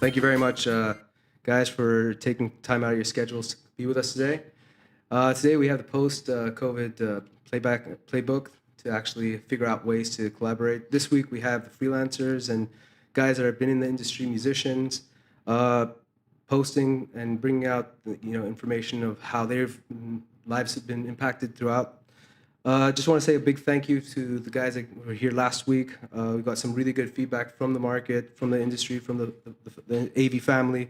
Thank you very much, guys, for taking time out of your schedules to be with us today. Today we have the post-COVID playbook to actually figure out ways to collaborate. This week we have the freelancers and guys that have been in the industry, musicians, posting and bringing out information of how their lives have been impacted throughout. Just want to say a big thank you to the guys that were here last week. We got some really good feedback from the market, from the industry, from the AV family.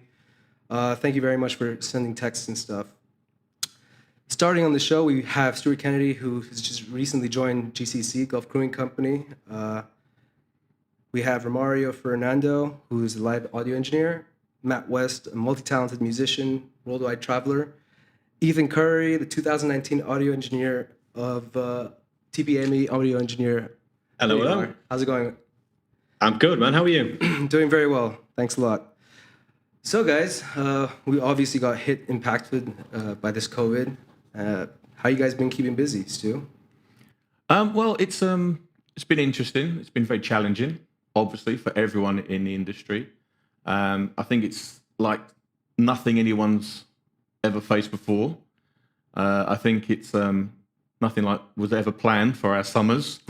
Thank you very much for sending texts and stuff. Starting on the show, we have Stuart Kennedy, who has just recently joined GCC, Gulf Crewing Company. We have Romario Fernando, who is a live audio engineer. Matt West, a multi-talented musician, worldwide traveler. Ethan Curry, the 2019 audio engineer of TPME audio engineer. Hello, hello. How's it going? I'm good, man. How are you? Doing very well. Thanks a lot. So, guys, we obviously got impacted by this COVID. How you guys been keeping busy, Stu? Well, it's been interesting. It's been very challenging, obviously, for everyone in the industry. I think it's like nothing anyone's ever faced before. I think it's nothing like was ever planned for our summers.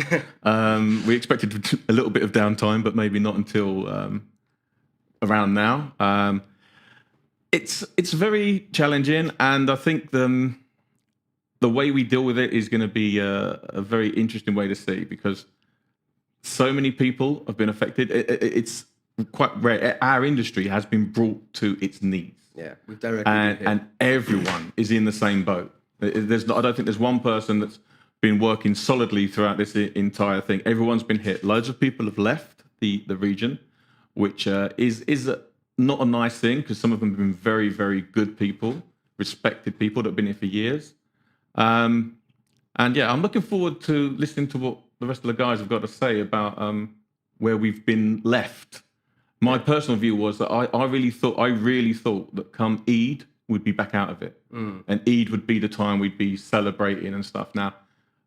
We expected a little bit of downtime, but maybe not until around now. It's very challenging, and I think the way we deal with it is going to be a very interesting way to see, because so many people have been affected. It's quite rare. Our industry has been brought to its knees. Yeah, we've directly and everyone is in the same boat. I don't think there's one person that's been working solidly throughout this entire thing. Everyone's been hit. Loads of people have left the region, which is not a nice thing, because some of them have been very, very good people, respected people that have been here for years. And yeah, I'm looking forward to listening to what the rest of the guys have got to say about where we've been left. My personal view was that I really thought that come Eid, we'd be back out of it. And Eid would be the time we'd be celebrating and stuff. Now,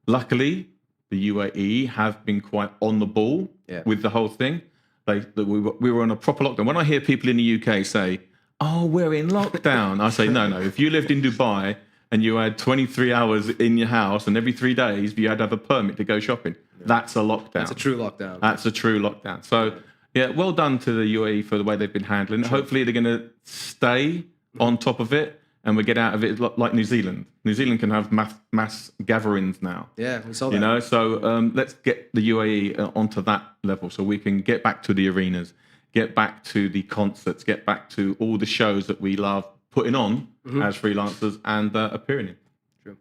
luckily, the UAE have been quite on the ball with the whole thing. We were on a proper lockdown. When I hear people in the UK say, "Oh, we're in lockdown," I say, no. If you lived in Dubai and you had 23 hours in your house and every 3 days you had to have a permit to go shopping, that's a lockdown. That's a true lockdown. That's a true lockdown. So, yeah, well done to the UAE for the way they've been handling it. Hopefully they're going to stay on top of it, and we get out of it like New Zealand. New Zealand can have mass gatherings now. Yeah, we saw that. So let's get the UAE onto that level so we can get back to the arenas, get back to the concerts, get back to all the shows that we love putting on as freelancers and appearing in. True.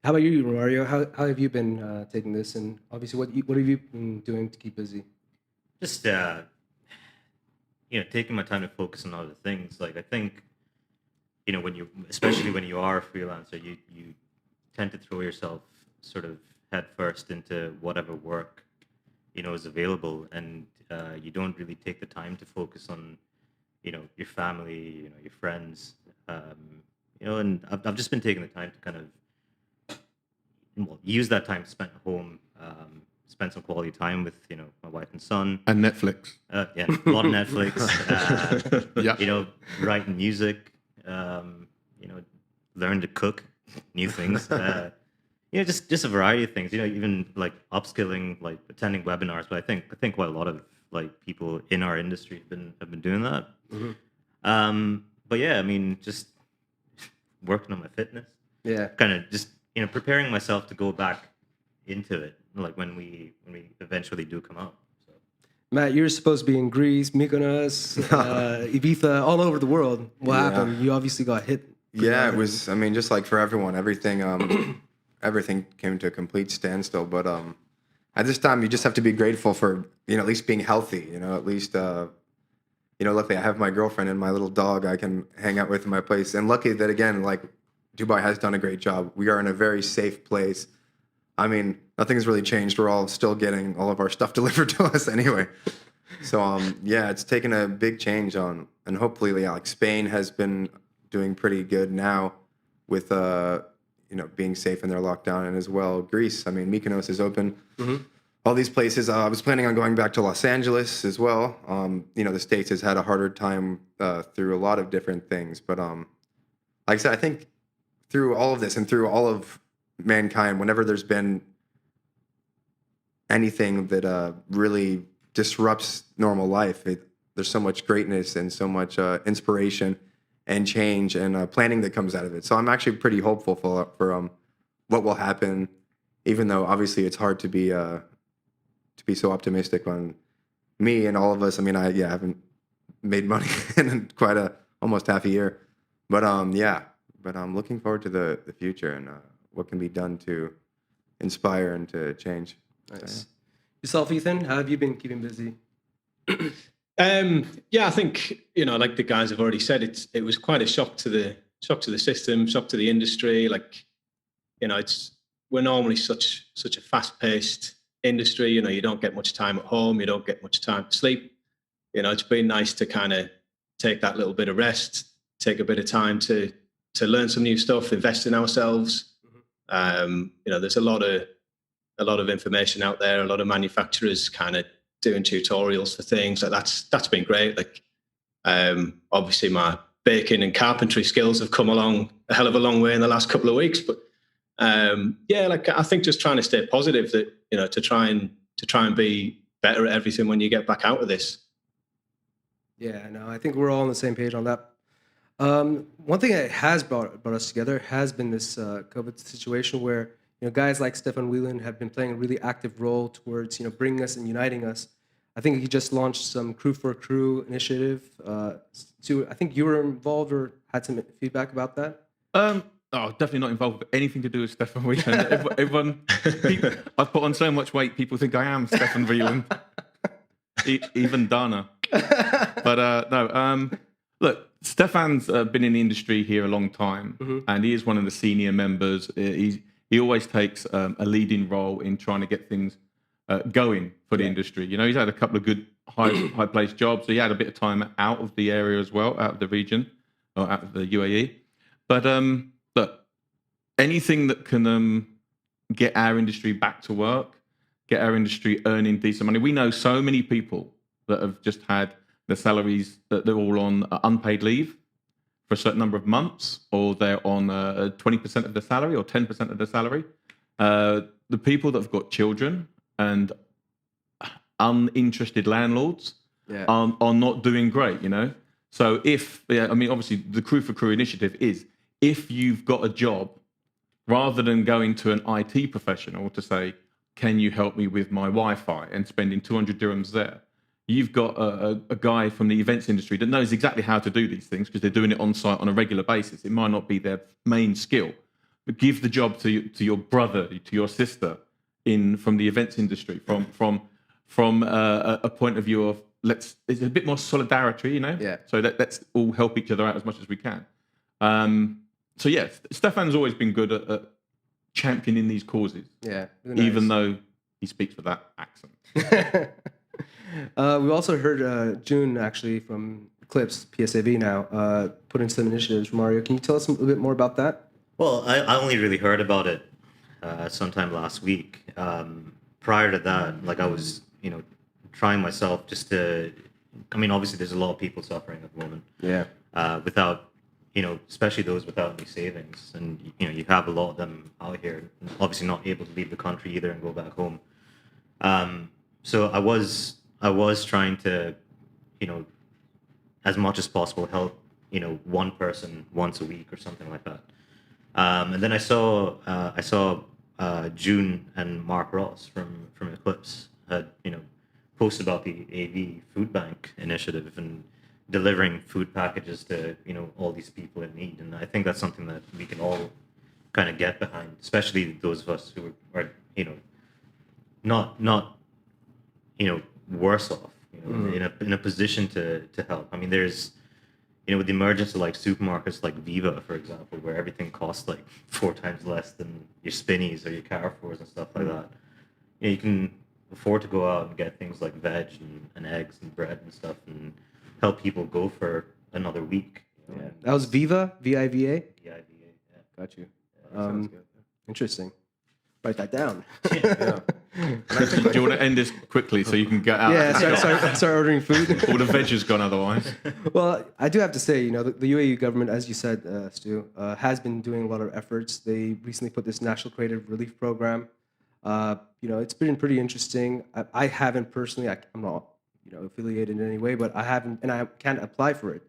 How about you, Romario? How have you been taking this? And obviously, what have you been doing to keep busy? Just taking my time to focus on other things. Like, I think, especially when you are a freelancer, you tend to throw yourself sort of head first into whatever work is available, and you don't really take the time to focus on your family, your friends, and I've just been taking the time to kind of use that time spent at home, spend some quality time with my wife and son, And Netflix. a lot of Netflix, Yeah. writing music, learn to cook new things, just a variety of things, even like upskilling, like attending webinars. But I think quite a lot of like people in our industry have been doing that. But yeah, I mean, just working on my fitness, kind of just preparing myself to go back into it, like when we eventually do come out. So. Matt, you're supposed to be in Greece, Mykonos, Ibiza, all over the world. What happened? You obviously got hit. Yeah, it was. I mean, just like for everyone, everything came to a complete standstill. But at this time, you just have to be grateful for at least being healthy. At least luckily I have my girlfriend and my little dog I can hang out with in my place. And lucky that again, like Dubai has done a great job. We are in a very safe place. I mean, nothing's really changed. We're all still getting all of our stuff delivered to us anyway. So it's taken a big change on, and hopefully, like Spain has been doing pretty good now with being safe in their lockdown, and as well Greece. I mean, Mykonos is open. all these places. I was planning on going back to Los Angeles as well. The States has had a harder time through a lot of different things. But like I said, I think through all of this and through all of mankind, whenever there's been anything that really disrupts normal life, there's so much greatness and so much inspiration and change and planning that comes out of it. So I'm actually pretty hopeful for what will happen, even though obviously it's hard to be so optimistic on me and all of us. I mean, I haven't made money in quite almost half a year, but but I'm looking forward to the future and what can be done to inspire and to change. Nice. Yourself, Ethan, how have you been keeping busy? I think like the guys have already said, it was quite a shock to the system, shock to the industry. Like, we're normally such a fast-paced industry. You don't get much time at home, you don't get much time to sleep. It's been nice to kind of take that little bit of rest, take a bit of time to learn some new stuff, invest in ourselves. There's a lot of information out there, a lot of manufacturers kind of doing tutorials for things. Like that's been great. Like obviously my baking and carpentry skills have come along a hell of a long way in the last couple of weeks. But like I think just trying to stay positive, that to try and be better at everything when you get back out of this. Yeah, no, I think we're all on the same page on that. One thing that has brought us together has been this COVID situation where guys like Stefan Whelan have been playing a really active role towards bringing us and uniting us. I think he just launched some Crew for Crew initiative. I think you were involved or had some feedback about that. Definitely not involved with anything to do with Stefan Whelan. Everyone, I've put on so much weight, people think I am Stefan Whelan. Even Dana. But no, look, Stefan's been in the industry here a long time, and he is one of the senior members. He always takes a leading role in trying to get things going for the industry. He's had a couple of good high-placed jobs. So he had a bit of time out of the area as well, out of the region, or out of the UAE. But look, anything that can get our industry back to work, get our industry earning decent money. We know so many people that have just had their salaries, that they're all on unpaid leave for a certain number of months, or they're on 20% of their salary or 10% of their salary. The people that have got children and uninterested landlords are not doing great, So obviously the Crew for Crew initiative is, if you've got a job, rather than going to an IT professional to say, can you help me with my Wi-Fi, and spending 200 dirhams there, you've got a guy from the events industry that knows exactly how to do these things because they're doing it on site on a regular basis. It might not be their main skill, but give the job to your brother, to your sister from the events industry, from a point of view of it's a bit more solidarity, Yeah. So let's all help each other out as much as we can. So yes, Stefan's always been good at championing these causes. Yeah, really even nice. though he speaks with that accent. We also heard June, actually, from Eclipse, PSAV now, put in some initiatives. Romario, can you tell us a little bit more about that? Well, I only really heard about it sometime last week. Prior to that, like I was, trying myself just to, obviously there's a lot of people suffering at the moment. Yeah. Without, especially those without any savings. And, you have a lot of them out here, obviously not able to leave the country either and go back home. So I was trying to, as much as possible help, one person once a week or something like that. And then I saw June and Mark Ross from Eclipse had, posted about the AV food bank initiative and delivering food packages to, all these people in need. And I think that's something that we can all kind of get behind, especially those of us who are not worse off, in a position to help. There's, with the emergence of like supermarkets like Viva, for example, where everything costs like 4 times less than your Spinneys or your Carrefours and stuff like that. You can afford to go out and get things like veg and eggs and bread and stuff and help people go for another week. Yeah. That was Viva, VIVA? Yeah. Got you. Sounds good. Interesting. Write that down. Yeah. And I think Do you want to end this quickly so you can get out? Yeah, start ordering food. All the veg has gone otherwise. Well, I do have to say, the UAE government, as you said, Stu, has been doing a lot of efforts. They recently put this National Creative Relief Program. It's been pretty interesting. I haven't personally, I'm not, affiliated in any way, but I haven't, and I can't apply for it.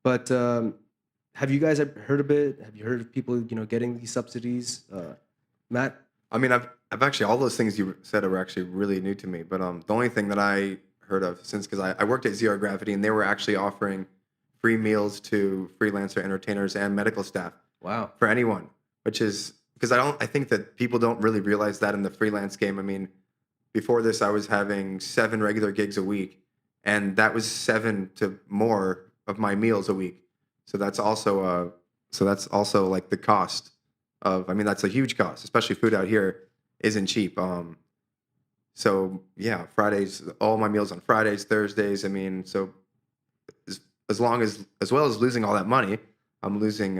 But have you guys heard of it? Have you heard of people, getting these subsidies? Matt? I mean, I've actually, all those things you said are actually really new to me. But the only thing that I heard of because I worked at Zero Gravity, and they were actually offering free meals to freelancer entertainers and medical staff. Wow. For anyone, which is because I think that people don't really realize that in the freelance game. I mean, before this, I was having 7 regular gigs a week, and that was 7 to more of my meals a week. So that's also like the cost of. I mean, that's a huge cost, especially food out here isn't cheap. So yeah, Fridays, all my meals on Fridays, Thursdays. I mean, so as well as losing all that money, I'm losing,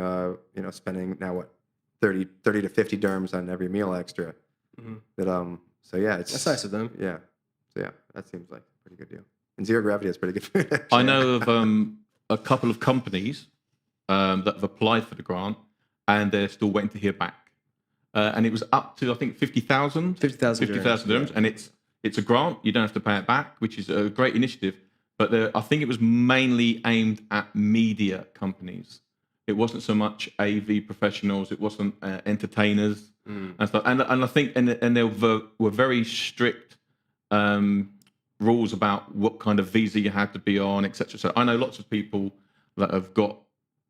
spending now what, 30 to 50 dirhams on every meal extra. Mm-hmm. So yeah, That's nice of them. Yeah. So yeah, that seems like a pretty good deal. And Zero Gravity has pretty good food. Actually. I know of a couple of companies that have applied for the grant, and they're still waiting to hear back. And it was up to, I think, 50,000 dirhams, and it's a grant. You don't have to pay it back, which is a great initiative. But I think it was mainly aimed at media companies. It wasn't so much AV professionals. It wasn't entertainers and stuff. And I think and there were very strict rules about what kind of visa you had to be on, etc. So I know lots of people that have got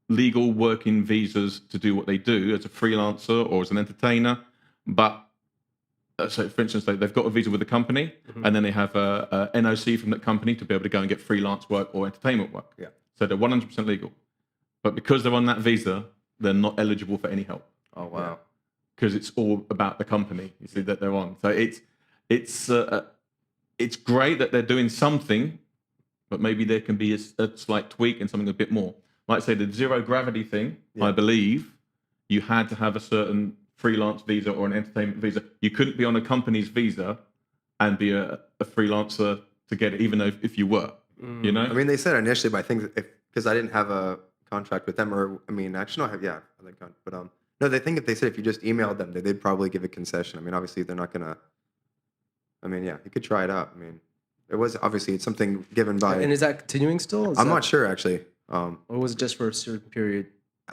legal working visas to do what they do as a freelancer or as an entertainer, but so for instance, they've got a visa with the company, and then they have a NOC from that company to be able to go and get freelance work or entertainment work. Yeah. So they're 100% legal. But because they're on that visa, they're not eligible for any help. Oh, wow. Because it's all about the company, you see, that they're on. So it's great that they're doing something, but maybe there can be a slight tweak and something a bit more. Like I say, the Zero Gravity thing, I believe you had to have a certain freelance visa or an entertainment visa. You couldn't be on a company's visa and be a freelancer to get it, even though if you were, you know? I mean, they said initially, but I think because I didn't have a contract with them, or I mean, actually, no, I have, yeah, I like, but no, they think if they said if you just emailed them, they'd probably give a concession. I mean, obviously, they're not gonna. I mean, yeah, you could try it out. I mean, it's something given by. And is that continuing still? I'm not sure actually. Or was it just for a certain period?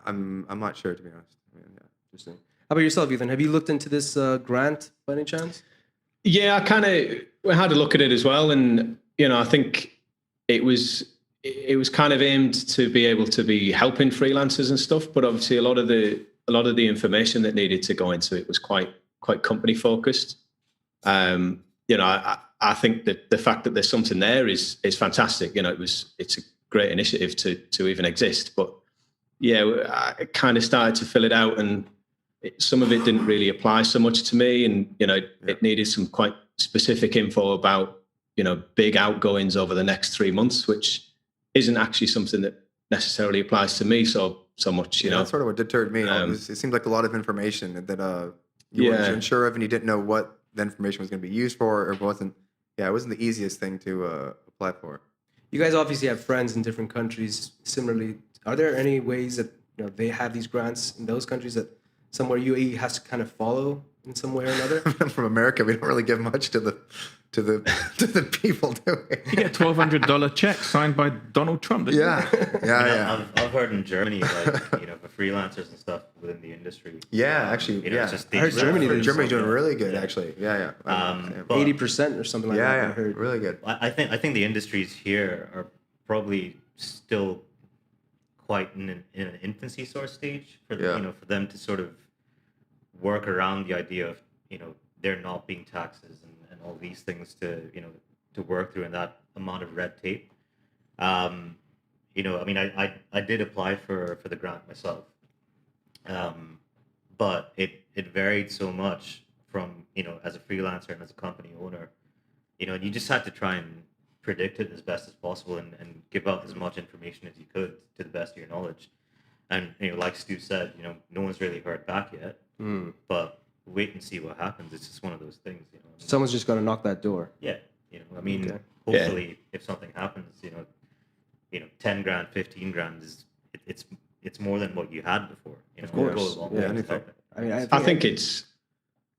I'm not sure, to be honest. I mean, yeah. Interesting. How about yourself, Ethan? Have you looked into this grant by any chance? Yeah, I kind of had a look at it as well, and I think it was kind of aimed to be able to be helping freelancers and stuff, but obviously a lot of the information that needed to go into it was quite company focused. I think that the fact that there's something there is fantastic. It's a great initiative to even exist. But yeah, I kind of started to fill it out, and some of it didn't really apply so much to me, and it needed some quite specific info about big outgoings over the next 3 months, which isn't actually something that necessarily applies to me so much. That's sort of what deterred me. It seemed like a lot of information that you weren't unsure of, and you didn't know what the information was going to be used for, or it wasn't the easiest thing to apply for. You guys obviously have friends in different countries. Similarly, are there any ways that they have these grants in those countries that somewhere UAE has to kind of follow in some way or another? From America, we don't really give much to the people, do we? You get a $1,200 check signed by Donald Trump. Yeah. I've heard in Germany, like, for freelancers and stuff within the industry. Yeah, actually, It's just I heard Germany's doing really good, actually. Yeah. 80% or something like that. I heard. Really good. I think the industries here are probably still quite in an infancy sort of stage for for them to sort of work around the idea of there not being taxes and all these things to work through, and that amount of red tape. I mean, I did apply for the grant myself, but it varied so much from as a freelancer and as a company owner, and you just had to try and predict it as best as possible and give out as much information as you could to the best of your knowledge. And like Stu said, no one's really heard back yet. But wait and see what happens. It's just one of those things, you know. Someone's just got to knock that door. Yeah, you know, I mean, Okay. hopefully, if something happens, you know, 10 grand, 15 grand it's more than what you had before. You know, Of course. It'll go a long Yeah, way to anything. help it. I mean, I think it's.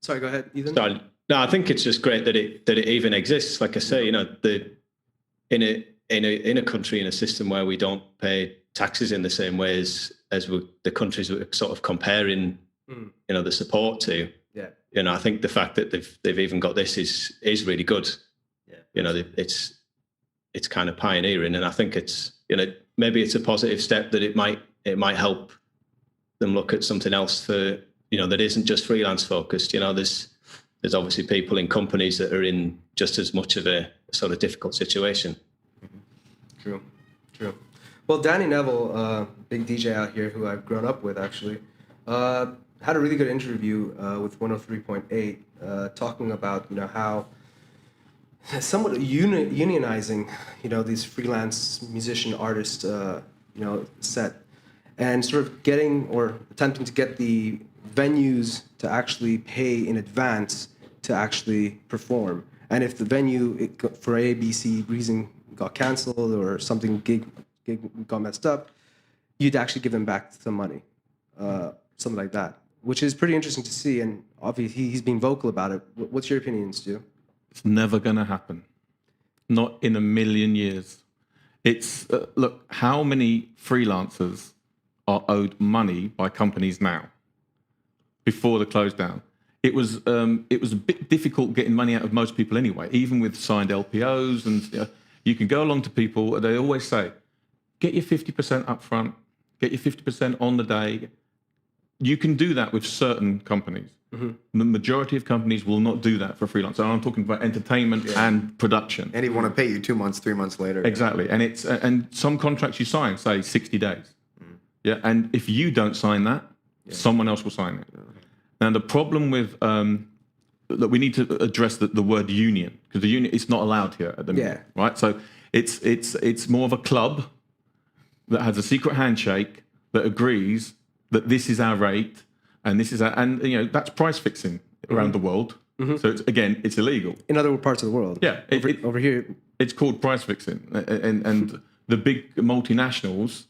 Sorry, go ahead, Ethan. Sorry. No, I think it's just great that it even exists. Like I say, you know, in a country, in a system where we don't pay taxes in the same way as the countries we're sort of comparing, you know, the support to. Yeah. You know, I think the fact that they've even got this is really good. Yeah. You know, it's kind of pioneering, and I think it's, you know, maybe it's a positive step that it might help them look at something else for, you know, that isn't just freelance focused. You know, there's obviously people in companies that are in just as much of a sort of difficult situation. True. Well, Danny Neville, big DJ out here who I've grown up with actually, had a really good interview with 103.8, talking about, you know, how somewhat unionizing, you know, these freelance musician artist, you know, set, and sort of getting or attempting to get the venues to actually pay in advance to actually perform. And if the venue for A, B, C reason got canceled or something gig got messed up, you'd actually give them back some money, something like that, which is pretty interesting to see. And obviously he's being vocal about it. What's your opinion, Stu? It's never going to happen. Not in a million years. It's look, how many freelancers are owed money by companies now before the close down? It was a bit difficult getting money out of most people anyway, even with signed LPOs. And you can go along to people, they always say, get your 50% up front, get your 50% on the day. You can do that with certain companies. The majority of companies will not do that for freelance. And I'm talking about entertainment and production. And he want to pay you 2 months, 3 months later. Exactly. And it's and some contracts you sign say 60 days. Yeah. And if you don't sign that, someone else will sign it. Now the problem with that we need to address the word union, because the union is not allowed here at the minute. Right. So it's more of a club that has a secret handshake that agrees that this is our rate. And this is, and you know, that's price fixing around the world. So it's illegal In other parts of the world. Yeah, over here it's called price fixing, and the big multinationals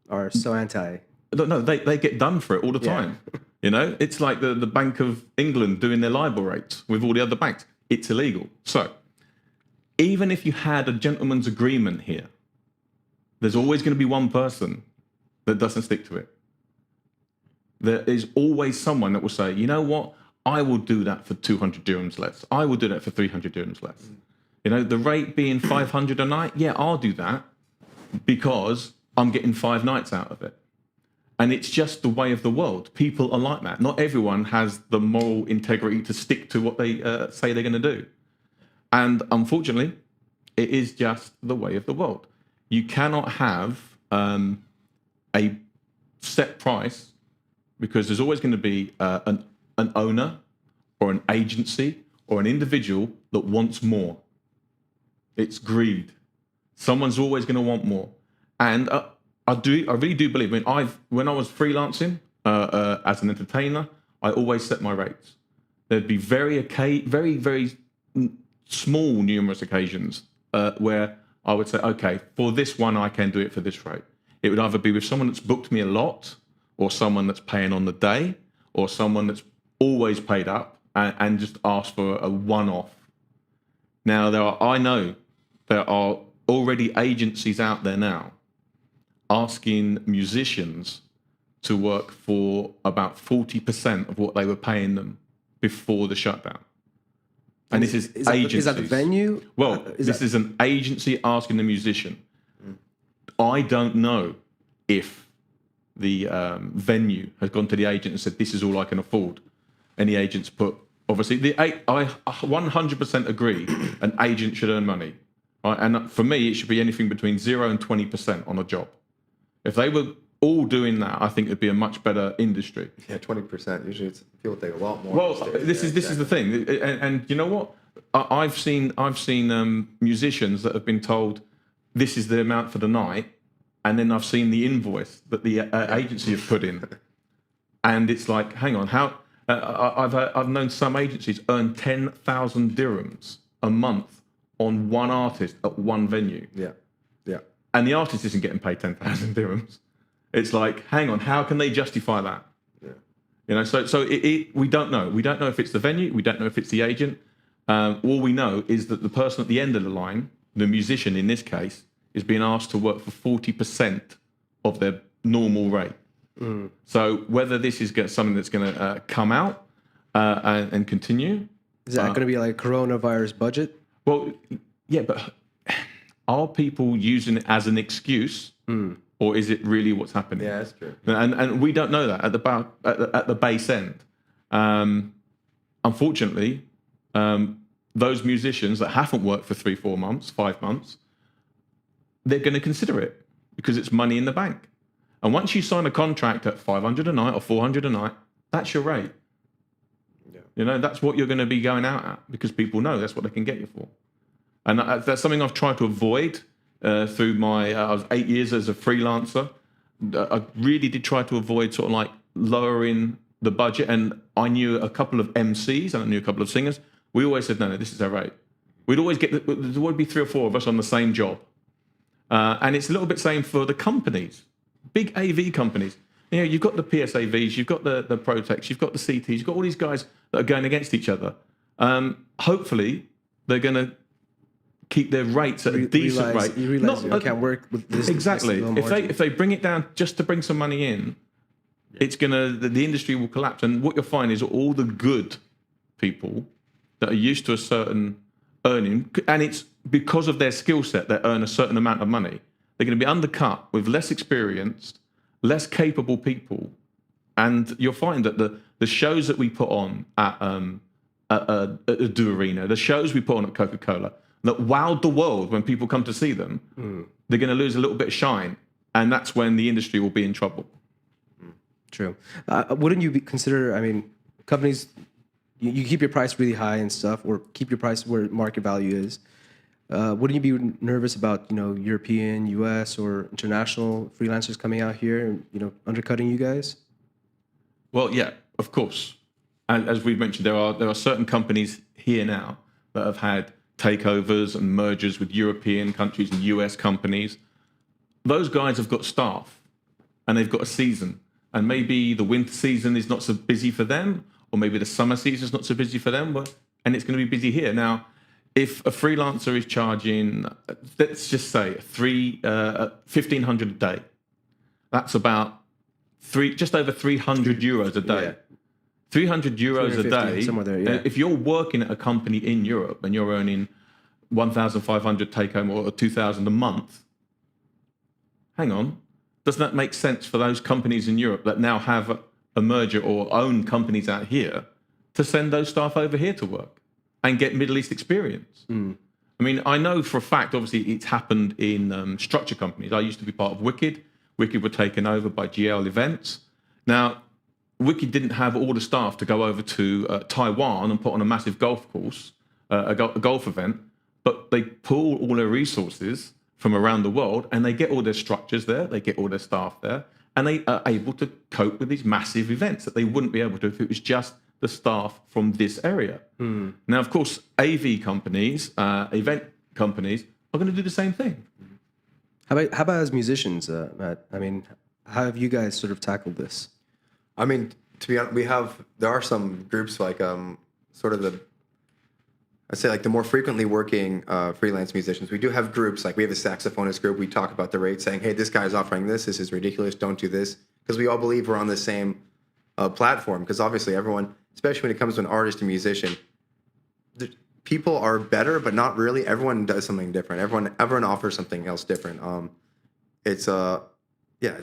are so anti. No, they get done for it all the time. You know, it's like the Bank of England doing their LIBOR rates with all the other banks. It's illegal. So even if you had a gentleman's agreement here, there's always going to be one person that doesn't stick to it. There is always someone that will say, you know what, I will do that for 200 dirhams less. I will do that for 300 dirhams less. You know, the rate being 500 a night, yeah, I'll do that because I'm getting 5 nights out of it. And it's just the way of the world. People are like that. Not everyone has the moral integrity to stick to what they say they're going to do. And unfortunately, it is just the way of the world. You cannot have a set price, because there's always going to be an owner or an agency or an individual that wants more. It's greed. Someone's always going to want more. And I really do believe. I mean, when I was freelancing as an entertainer, I always set my rates. There'd be very small, numerous occasions where I would say, okay, for this one, I can do it for this rate. It would either be with someone that's booked me a lot, or someone that's paying on the day, or someone that's always paid up and just asked for a one-off. Now, I know there are already agencies out there now asking musicians to work for about 40% of what they were paying them before the shutdown. And this is agencies. Is that the venue? Well, this is an agency asking the musician. I don't know if the venue has gone to the agent and said, this is all I can afford. And the agent's put, obviously, I 100% agree an agent should earn money. Right? And for me, it should be anything between 0 and 20% on a job. If they were all doing that, I think it'd be a much better industry. Yeah, 20%. Usually people take a lot more. Well, this is the thing. And you know what? I've seen musicians that have been told, this is the amount for the night. And then I've seen the invoice that the agency have put in. And it's like, hang on, how? I've known some agencies earn 10,000 dirhams a month on one artist at one venue, Yeah. Yeah. and the artist isn't getting paid 10,000 dirhams. It's like, hang on, how can they justify that? Yeah. You know, so we don't know. We don't know if it's the venue. We don't know if it's the agent. All we know is that the person at the end of the line, the musician in this case, is being asked to work for 40% of their normal rate. So whether this is something that's going to come out and continue. Is that going to be like coronavirus budget? Well, yeah, but are people using it as an excuse, or is it really what's happening? Yeah, that's true. And we don't know that at the base end. Unfortunately, those musicians that haven't worked for 3-4 months, 5 months, they're going to consider it because it's money in the bank. And once you sign a contract at 500 a night or 400 a night, that's your rate. Yeah. You know, that's what you're going to be going out at because people know that's what they can get you for. And that's something I've tried to avoid through my, I was 8 years as a freelancer. I really did try to avoid sort of like lowering the budget. And I knew a couple of MCs and I knew a couple of singers. We always said, no, this is our rate. We'd always there would be 3 or 4 of us on the same job. And it's a little bit same for the companies, big AV companies. You know, you've got the PSAVs, you've got the Protex, you've got the CTs, you've got all these guys that are going against each other. Hopefully, they're going to keep their rates at a decent rate. You realize you can't work with this. Exactly. If they bring it down just to bring some money in, it's the industry will collapse. And what you'll find is all the good people that are used to a certain earning, and it's because of their skill set, they earn a certain amount of money. They're going to be undercut with less experienced, less capable people, and you'll find that the shows that we put on at the Do Arena, the shows we put on at Coca-Cola, that wowed the world when people come to see them, they're going to lose a little bit of shine, and that's when the industry will be in trouble. True. Wouldn't you consider? I mean, companies, you keep your price really high and stuff, or keep your price where market value is. Wouldn't you be nervous about European, U.S. or international freelancers coming out here and undercutting you guys? Well, yeah, of course. And as we've mentioned, there are certain companies here now that have had takeovers and mergers with European countries and US companies. Those guys have got staff and they've got a season. And maybe the winter season is not so busy for them, or maybe the summer season is not so busy for them, and it's going to be busy here. Now, if a freelancer is charging, let's just say 1,500 a day, that's about just over 300 euros a day. Yeah. 300 euros a day. Somewhere there, yeah. If you're working at a company in Europe and you're earning 1,500 take home or 2,000 a month, hang on, doesn't that make sense for those companies in Europe that now have a merger or own companies out here to send those staff over here to work and get Middle East experience? I mean, I know for a fact, obviously, it's happened in structure companies. I used to be part of Wicked. Wicked were taken over by GL Events. Now, Wicked didn't have all the staff to go over to Taiwan and put on a massive golf course, a golf event, but they pull all their resources from around the world and they get all their structures there, they get all their staff there, and they are able to cope with these massive events that they wouldn't be able to if it was just the staff from this area. Now, of course, AV companies, event companies are going to do the same thing. How about as musicians, Matt? I mean, how have you guys sort of tackled this? I mean, to be honest, there are some groups like sort of I'd say like the more frequently working freelance musicians. We do have groups, like we have a saxophonist group. We talk about the rate, saying, hey, this guy's offering this is ridiculous, don't do this. Because we all believe we're on the same platform. Because obviously everyone, especially when it comes to an artist and musician, people are better, but not really. Everyone does something different. Everyone offers something else different. It's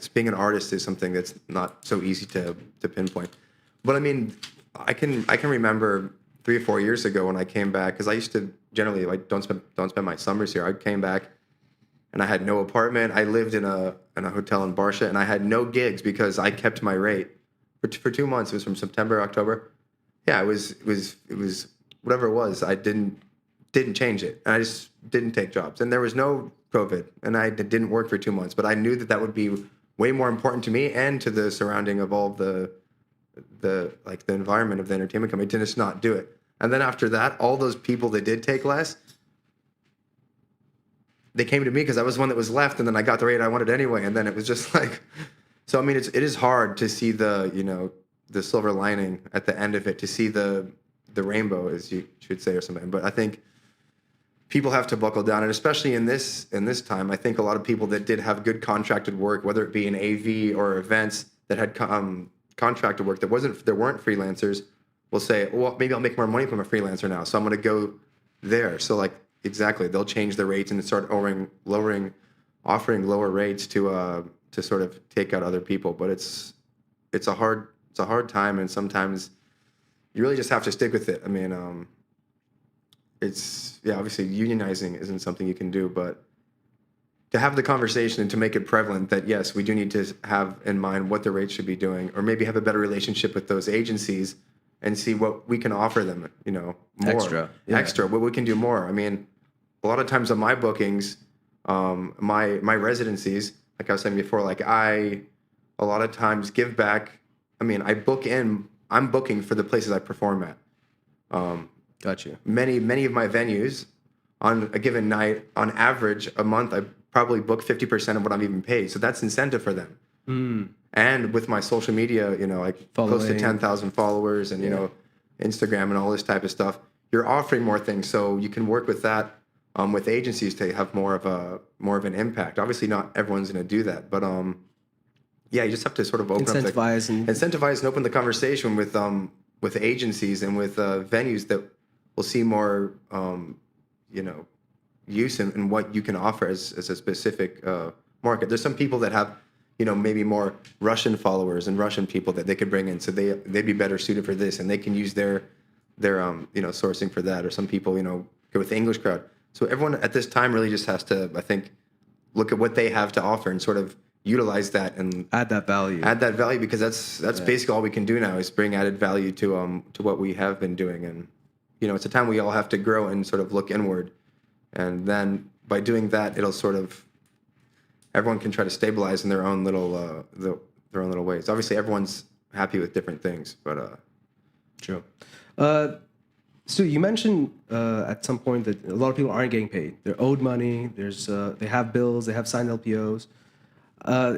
being an artist is something that's not so easy to pinpoint. But I mean, I can remember 3 or 4 years ago when I came back, because I used to generally don't spend my summers here. I came back and I had no apartment. I lived in a hotel in Barsha, and I had no gigs because I kept my rate for 2 months. It was from September, October. Yeah, it was whatever it was. I didn't change it, and I just didn't take jobs. And there was no COVID, and I didn't work for 2 months. But I knew that would be way more important to me and to the surrounding of all the the environment of the entertainment company to just not do it. And then after that, all those people that did take less, they came to me because I was one that was left, and then I got the rate I wanted anyway. And then it was just like, so I mean, it is hard to see the silver lining at the end of it, to see the rainbow, as you should say, or something. But I think people have to buckle down, and especially in this time, I think a lot of people that did have good contracted work, whether it be in AV or events that had contracted work that weren't freelancers, will say, well, maybe I'll make more money from a freelancer now, so I'm going to go there. So like, exactly, they'll change the rates and start offering lower rates to sort of take out other people. But it's a hard time, and sometimes you really just have to stick with it. I mean, obviously unionizing isn't something you can do, but to have the conversation and to make it prevalent that yes, we do need to have in mind what the rates should be doing, or maybe have a better relationship with those agencies and see what we can offer them, more. Extra, what we can do more. I mean, a lot of times on my bookings, my residencies, like I was saying before, like I a lot of times give back. I mean, I'm booking for the places I perform at. Gotcha. Many of my venues on a given night, on average, a month, I probably book 50% of what I'm even paid. So that's incentive for them. And with my social media, like close to 10,000 followers and, Instagram and all this type of stuff, you're offering more things. So you can work with that with agencies to have more of an impact. Obviously, not everyone's going to do that, but you just have to sort of incentivize and open the conversation with agencies and with venues that will see more, use in what you can offer as a specific market. There's some people that have, maybe more Russian followers and Russian people that they could bring in, so they'd be better suited for this, and they can use their sourcing for that. Or some people, go with the English crowd. So everyone at this time really just has to, I think, look at what they have to offer and sort of utilize that and add that value, because that's basically all we can do now, is bring added value to what we have been doing. And it's a time we all have to grow and sort of look inward, and then by doing that, it'll sort of, everyone can try to stabilize in their own little ways. Obviously everyone's happy with different things, but true. So you mentioned at some point that a lot of people aren't getting paid. They're owed money. They have bills. They have signed LPOs.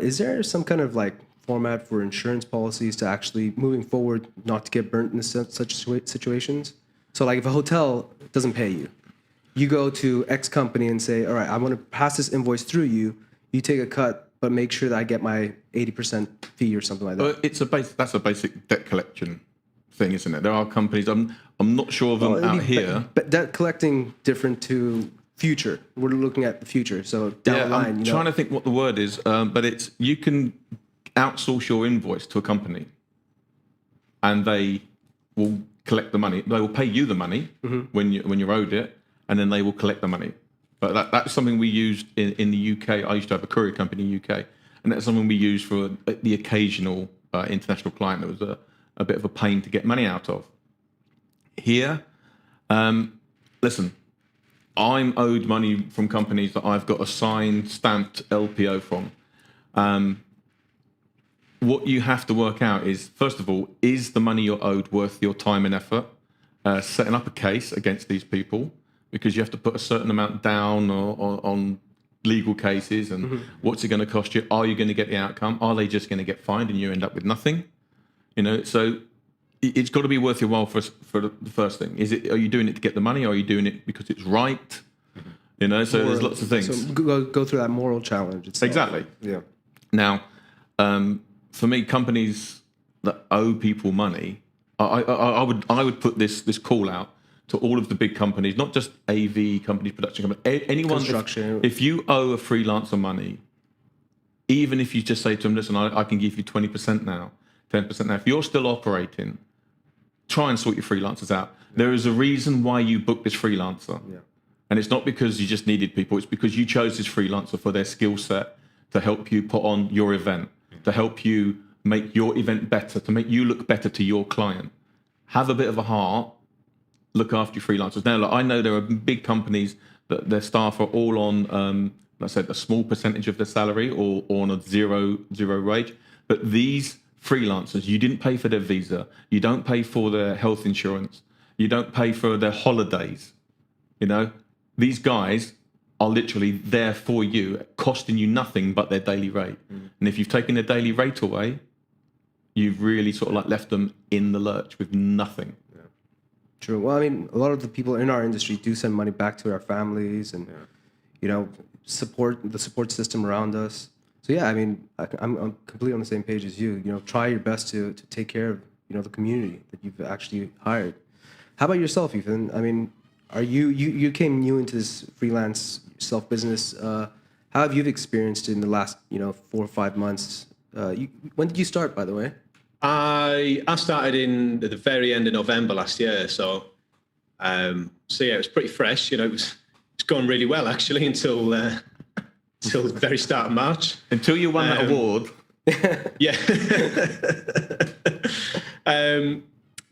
Is there some kind of like format for insurance policies to actually, moving forward, not to get burnt in such situations? So like if a hotel doesn't pay you, you go to X company and say, all right, I want to pass this invoice through you. You take a cut, but make sure that I get my 80% fee or something like that. That's a basic debt collection thing, isn't it? There are companies, I'm not sure of them out here. But debt collecting different to future. We're looking at the future. So down the line, I'm trying to think what the word is, but it's, you can outsource your invoice to a company and they will collect the money. They will pay you the money when you're owed it, and then they will collect the money. But that's something we used in the UK. I used to have a courier company in the UK, and that's something we used for the occasional international client that was a bit of a pain to get money out of. Here, listen, I'm owed money from companies that I've got a signed, stamped LPO from. What you have to work out is, first of all, is the money you're owed worth your time and effort? Setting up a case against these people, because you have to put a certain amount down on legal cases, and what's it going to cost you? Are you going to get the outcome? Are they just going to get fined and you end up with nothing? So it's got to be worth your while for the first thing. Are you doing it to get the money? Or are you doing it because it's right? So there's lots of things. So go through that moral challenge itself. Exactly. yeah. Now, for me, companies that owe people money, I would put this call out to all of the big companies, not just AV companies, production companies, anyone. Construction. If you owe a freelancer money, even if you just say to them, listen, I can give you 20% now, 10% now. If you're still operating, try and sort your freelancers out. There is a reason why you booked this freelancer. Yeah. And it's not because you just needed people. It's because you chose this freelancer for their skill set to help you put on your event, to help you make your event better, to make you look better to your client. Have a bit of a heart. Look after your freelancers. Now, I know there are big companies that their staff are all on, let's say, a small percentage of their salary or on a zero wage. But these freelancers. You didn't pay for their visa. You don't pay for their health insurance. You don't pay for their holidays. You know, these guys are literally there for you, costing you nothing but their daily rate. And if you've taken their daily rate away, you've really sort of like left them in the lurch with nothing. True. Well, I mean, a lot of the people in our industry do send money back to our families and, you know, support the support system around us. So, yeah, I mean, I'm completely on the same page as you. You know, try your best to take care of, you know, the community that you've actually hired. How about yourself, Ethan? I mean, are you came new into this freelance self-business. How have you experienced it in the last, you know, 4 or 5 months? When did you start, by the way? I started in the very end of November last year, so yeah, it was pretty fresh. You know, it's gone really well actually until the very start of March. Until you won that award. Yeah.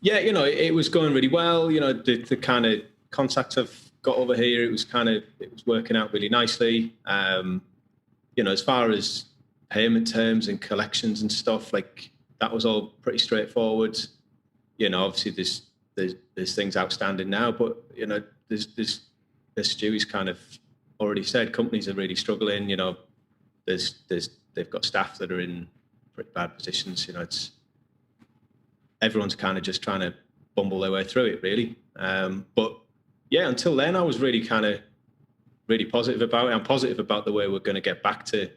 Yeah, you know, it was going really well. You know, the kind of contacts I've got over here, it was working out really nicely. You know, as far as payment terms and collections and stuff, like that was all pretty straightforward. You know, obviously there's things outstanding now, but you know, there's as Stewie's kind of already said, companies are really struggling. You know, they've got staff that are in pretty bad positions. You know, everyone's kind of just trying to bumble their way through it, really. But yeah, until then, I was really positive about it. I'm positive about the way we're going to get back to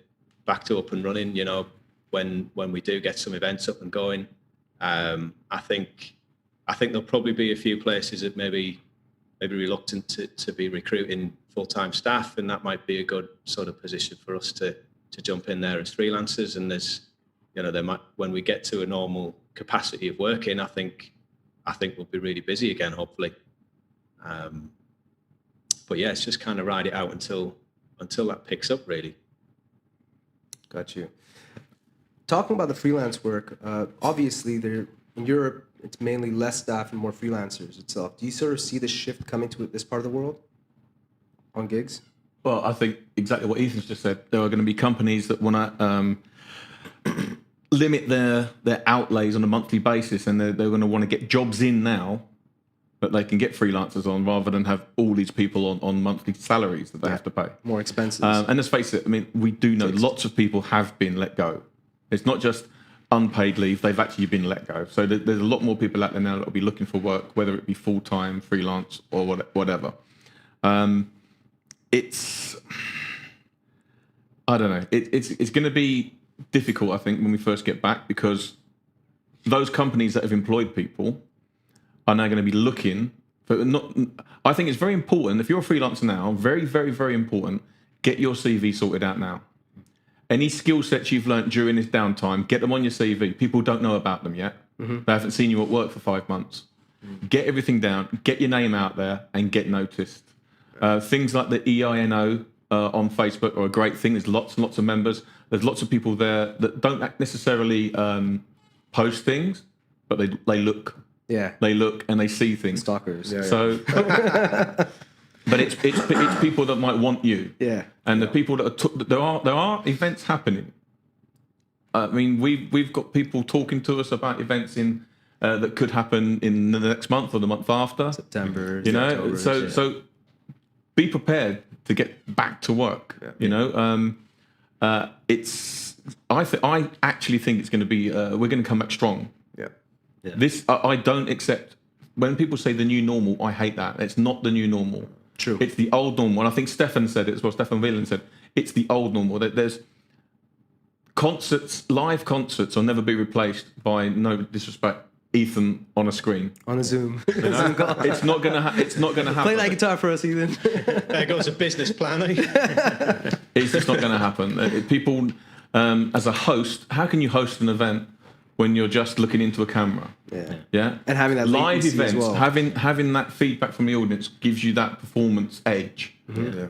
up and running. You know, when we do get some events up and going, I think there'll probably be a few places that maybe reluctant to be recruiting full-time staff, and that might be a good sort of position for us to jump in there as freelancers. And there's, you know, there might, when we get to a normal capacity of working, I think we'll be really busy again, hopefully. But yeah, it's just kind of ride it out until that picks up, really. Got you. Talking about the freelance work, obviously in Europe, it's mainly less staff and more freelancers itself. Do you sort of see the shift coming to this part of the world on gigs? Well, I think exactly what Ethan's just said. There are going to be companies that want to limit their outlays on a monthly basis, and they're going to want to get jobs in now that they can get freelancers on, rather than have all these people on monthly salaries that they have to pay. More expenses. And let's face it, I mean, we do know lots of people have been let go. It's not just unpaid leave, they've actually been let go. So there's a lot more people out there now that will be looking for work, whether it be full-time, freelance, or whatever. It's, I don't know, it's going to be difficult, I think, when we first get back, because those companies that have employed people are now going to be looking for I think it's very important, if you're a freelancer now, very, very, very important, get your CV sorted out now. Any skill sets you've learnt during this downtime, get them on your CV. People don't know about them yet. They haven't seen you at work for 5 months. Get everything down, get your name out there, and get noticed. Things like the EINO on Facebook are a great thing. There's lots and lots of members. There's lots of people there that don't necessarily post things, but they look. Yeah. They look and they see things. Stalkers. Yeah, so, but it's people that might want you. Yeah. And the people that there are events happening. I mean, we've got people talking to us about events in that could happen in the next month or the month after. September. You know, October, so be prepared to get back to work. Yeah. You know, I actually think it's going to be we're going to come back strong. Yeah. This I don't accept. When people say the new normal, I hate that. It's not the new normal. True. It's the old normal. And I think Stefan said it as well. Stefan Whelan said it's the old normal. There's concerts, live concerts will never be replaced by, no disrespect, Ethan on a screen. On a Zoom. You know? It's not gonna happen. Play that guitar for us, Ethan. There goes a business plan, eh? It's just not going to happen. People, as a host, how can you host an event when you're just looking into a camera? Yeah. And having that live latency events, as well. having that feedback from the audience gives you that performance edge.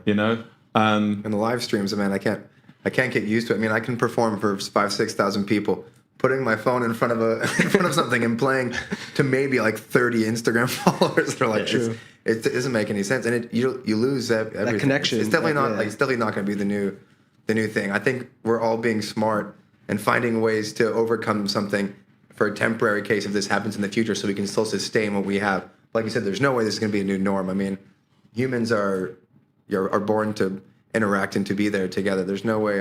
You know. And the live streams, man, I can't get used to it. I mean, I can perform for 5,000-6,000 people. Putting my phone in front of something and playing to maybe like 30 Instagram followers, they're like, it doesn't make any sense, and you lose everything. That connection. It's definitely not like, it's definitely not going to be the new thing. I think we're all being smart and finding ways to overcome something for a temporary case if this happens in the future, so we can still sustain what we have. Like you said, there's no way this is going to be a new norm. I mean, humans are born to interact and to be there together. There's no way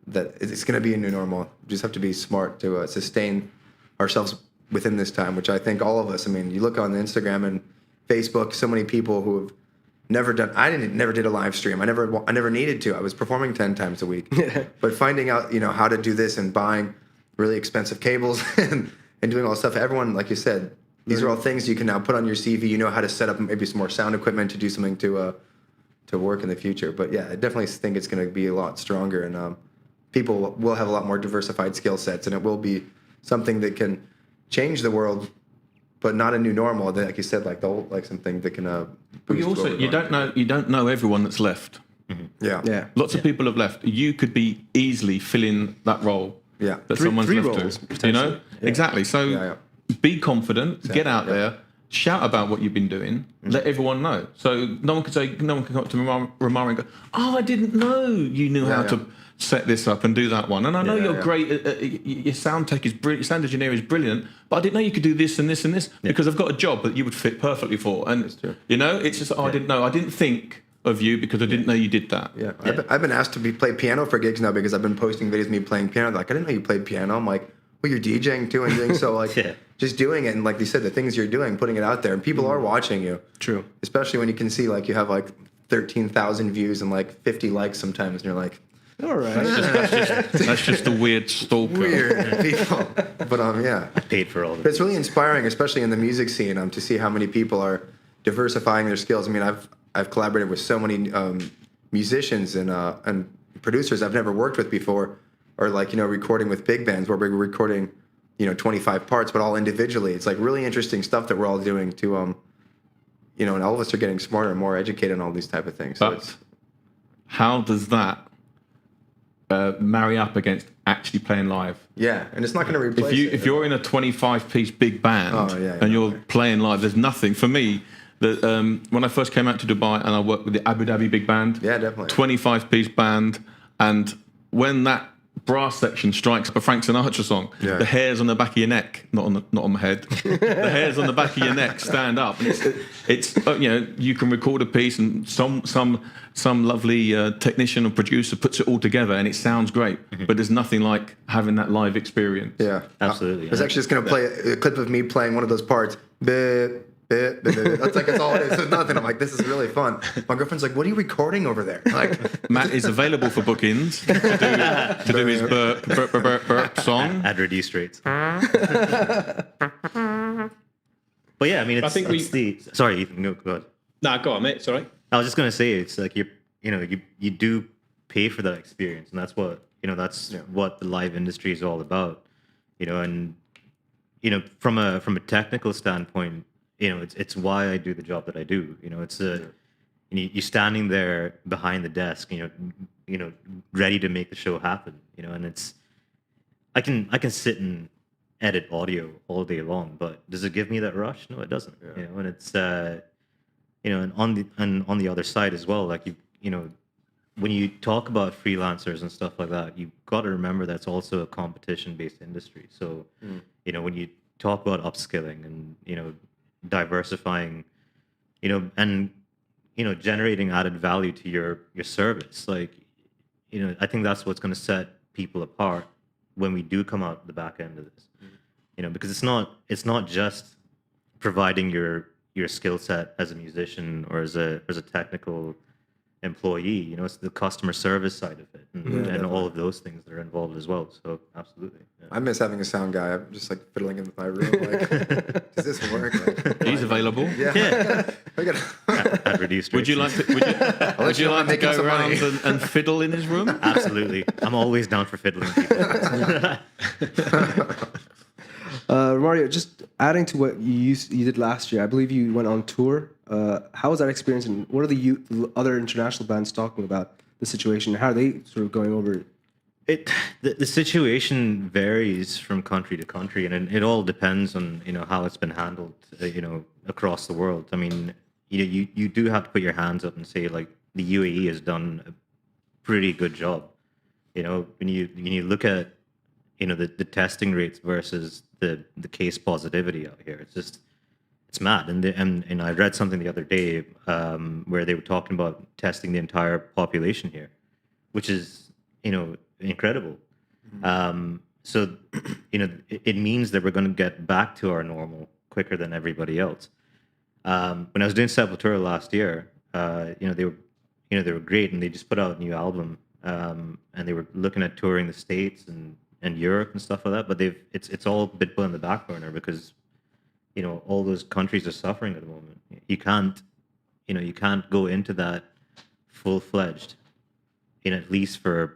that it's going to be a new normal. We just have to be smart to sustain ourselves within this time, which I think all of us, I mean, you look on Instagram and Facebook, so many people who have never done, never did a live stream. I never needed to. I was performing 10 times a week. But finding out, how to do this and buying really expensive cables and doing all this stuff, everyone, like you said, these are all things you can now put on your CV. You know how to set up maybe some more sound equipment to do something to work in the future. But yeah, I definitely think it's going to be a lot stronger, and people will have a lot more diversified skill sets, and it will be something that can change the world, but not a new normal. Like you said, like something that can. But you don't know everyone that's left. Yeah. Yeah. Lots of people have left. You could be easily filling that role. Yeah. That someone's three left roles, to. potentially. Exactly. So be confident. Get out there. Shout about what you've been doing. Let everyone know. So no one can come up to Romario and go, "Oh, I didn't know you knew how to set this up and do that one." And I know you're great. Your sound tech is brilliant. Your sound engineer is brilliant. But I didn't know you could do this and this and this because I've got a job that you would fit perfectly for. And it's just I didn't know. I didn't think of you because I didn't know you did that. Yeah. I've been asked to play piano for gigs now because I've been posting videos of me playing piano. They're like, I didn't know you played piano. I'm like, well, you're DJing too and doing so, like just doing it, and like you said, the things you're doing, putting it out there, and people are watching you. True. Especially when you can see like you have like 13,000 views and like 50 likes sometimes, and you're like, All right. That's just a weird stalker. weird people. But yeah. I paid for all of But it. it's really inspiring, especially in the music scene, to see how many people are diversifying their skills. I mean, I've collaborated with so many musicians and producers I've never worked with before, or like recording with big bands where we're recording 25 parts, but all individually. It's like really interesting stuff that we're all doing to and all of us are getting smarter and more educated on all these type of things. So But how does that marry up against actually playing live? yeah, and it's not going to replace If you're in a 25-piece big band and you're playing live, there's nothing for me. That when I first came out to Dubai and I worked with the Abu Dhabi big band, Yeah, definitely. 25-piece band, and when that brass section strikes up a Frank Sinatra song, the hairs on the back of your neck, not on my head, the hairs on the back of your neck stand up, and it's you can record a piece and some lovely technician or producer puts it all together and it sounds great, but there's nothing like having that live experience. Yeah, Absolutely. I was actually just going to play a clip of me playing one of those parts. That's all it is. There's nothing. I'm like, this is really fun. My girlfriend's like, what are you recording over there? Like, Matt is available for bookings to do his burp song. At reduced rates. But yeah, I mean, sorry, Ethan, go ahead. Nah, go on, mate. It's all right. I was just gonna say, it's like you do pay for that experience, and that's what what the live industry is all about, and from a technical standpoint, it's why I do the job that I do. It's you're standing there behind the desk, ready to make the show happen, and it's I can sit and edit audio all day long, but does it give me that rush? No, it doesn't. And it's and on the other side as well, like when you talk about freelancers and stuff like that, you've got to remember that's also a competition-based industry. So when you talk about upskilling and diversifying, and generating added value to your service, like I think that's what's going to set people apart when we do come out the back end of this. Because it's not just providing your skill set as a musician or as a technical employee. It's the customer service side of it and all of those things that are involved as well. So absolutely. Yeah. I miss having a sound guy. I'm just like fiddling in my room. Like, does this work? Like, He's available. yeah. I gotta, At reduced Would you rates. like to? Would you like to making go some around money. and fiddle in his room? Absolutely. I'm always down for fiddling people. Romario, just adding to what you did last year, I believe you went on tour. How was that experience, and what are the other international bands talking about the situation? How are they sort of going over it? The situation varies from country to country, and it all depends on how it's been handled across the world. I mean, you do have to put your hands up and say, like, the UAE has done a pretty good job When you look at the testing rates versus the case positivity out here, it's mad. And I read something the other day where they were talking about testing the entire population here, which is incredible. So it means that we're going to get back to our normal quicker than everybody else. When I was doing Sepultura last year, they were great, and they just put out a new album, and they were looking at touring the States and Europe and stuff like that. But it's all been put on the back burner because all those countries are suffering at the moment. You can't go into that full-fledged at least for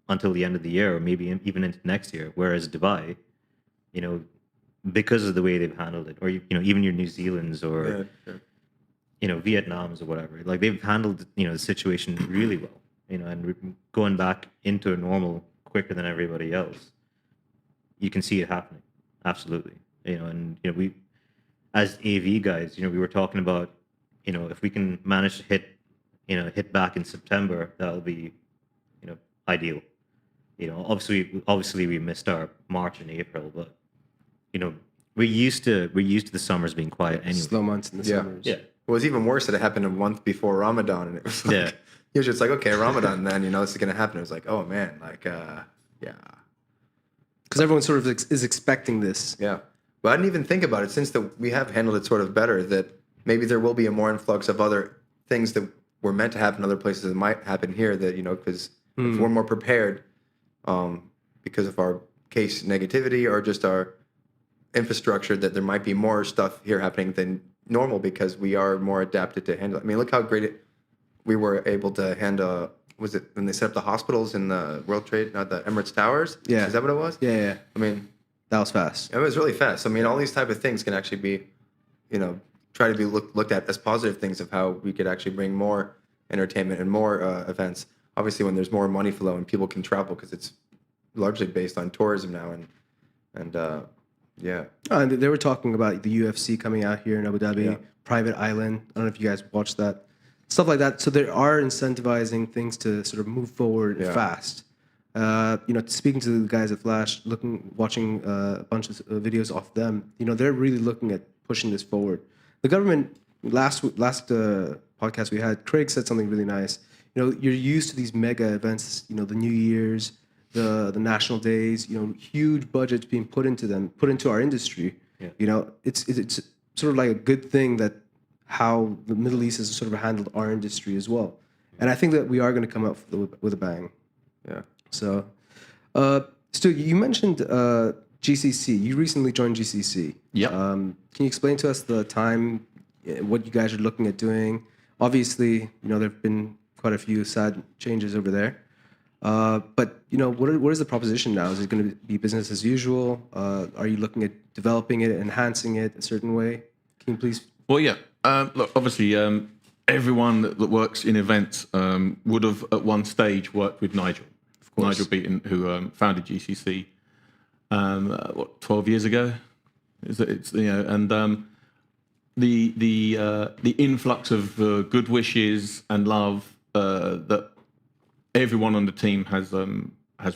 until the end of the year, or maybe even into next year. Whereas Dubai, because of the way they've handled it, or even your New Zealand's or Vietnam's or whatever, like they've handled the situation really well, and going back into a normal quicker than everybody else. You can see it happening, absolutely. And we, as AV guys, we were talking about, if we can manage to hit back in September, that'll be, ideal. Obviously we missed our March and April, but we're used to the summers being quiet anyway. Slow months in the summers. Yeah. It was even worse that it happened a month before Ramadan, and it was like, usually it's like, okay, Ramadan, then this is gonna happen. It was like, oh man, yeah, Because everyone sort of is expecting this. yeah. But I didn't even think about it since we have handled it sort of better. That maybe there will be a more influx of other things that were meant to happen in other places that might happen here. That because if we're more prepared, because of our case negativity or just our infrastructure, that there might be more stuff here happening than normal because we are more adapted to handle it. I mean, look how great we were able to handle. Was it when they set up the hospitals in the World Trade, not the Emirates Towers? Yeah. Is that what it was? Yeah. I mean, That was fast. it was really fast. I mean, all these type of things can actually be, try to be looked at as positive things of how we could actually bring more entertainment and more events. Obviously, when there's more money flow and people can travel, because it's largely based on tourism now, and yeah. And they were talking about the UFC coming out here in Abu Dhabi, Yeah. private island. I don't know if you guys watched that. Stuff like that. So there are incentivizing things to sort of move forward fast. Speaking to the guys at Flash, watching a bunch of videos off them, they're really looking at pushing this forward. The government, last podcast we had, Craig said something really nice. You're used to these mega events, the New Year's, the national days, huge budgets being put into our industry. Yeah. It's sort of like a good thing that how the Middle East has sort of handled our industry as well. And I think that we are going to come out with a bang. Yeah. So, Stu, you mentioned GCC. You recently joined GCC. Yep. Can you explain to us the time, what you guys are looking at doing? Obviously, there have been quite a few sad changes over there. But what is the proposition now? Is it going to be business as usual? Are you looking at developing it, enhancing it a certain way? Can you please? Well, yeah. Look, obviously, everyone that works in events would have at one stage worked with Nigel. Nigel Beaton, who founded GCC, 12 years ago? And the influx of good wishes and love that everyone on the team has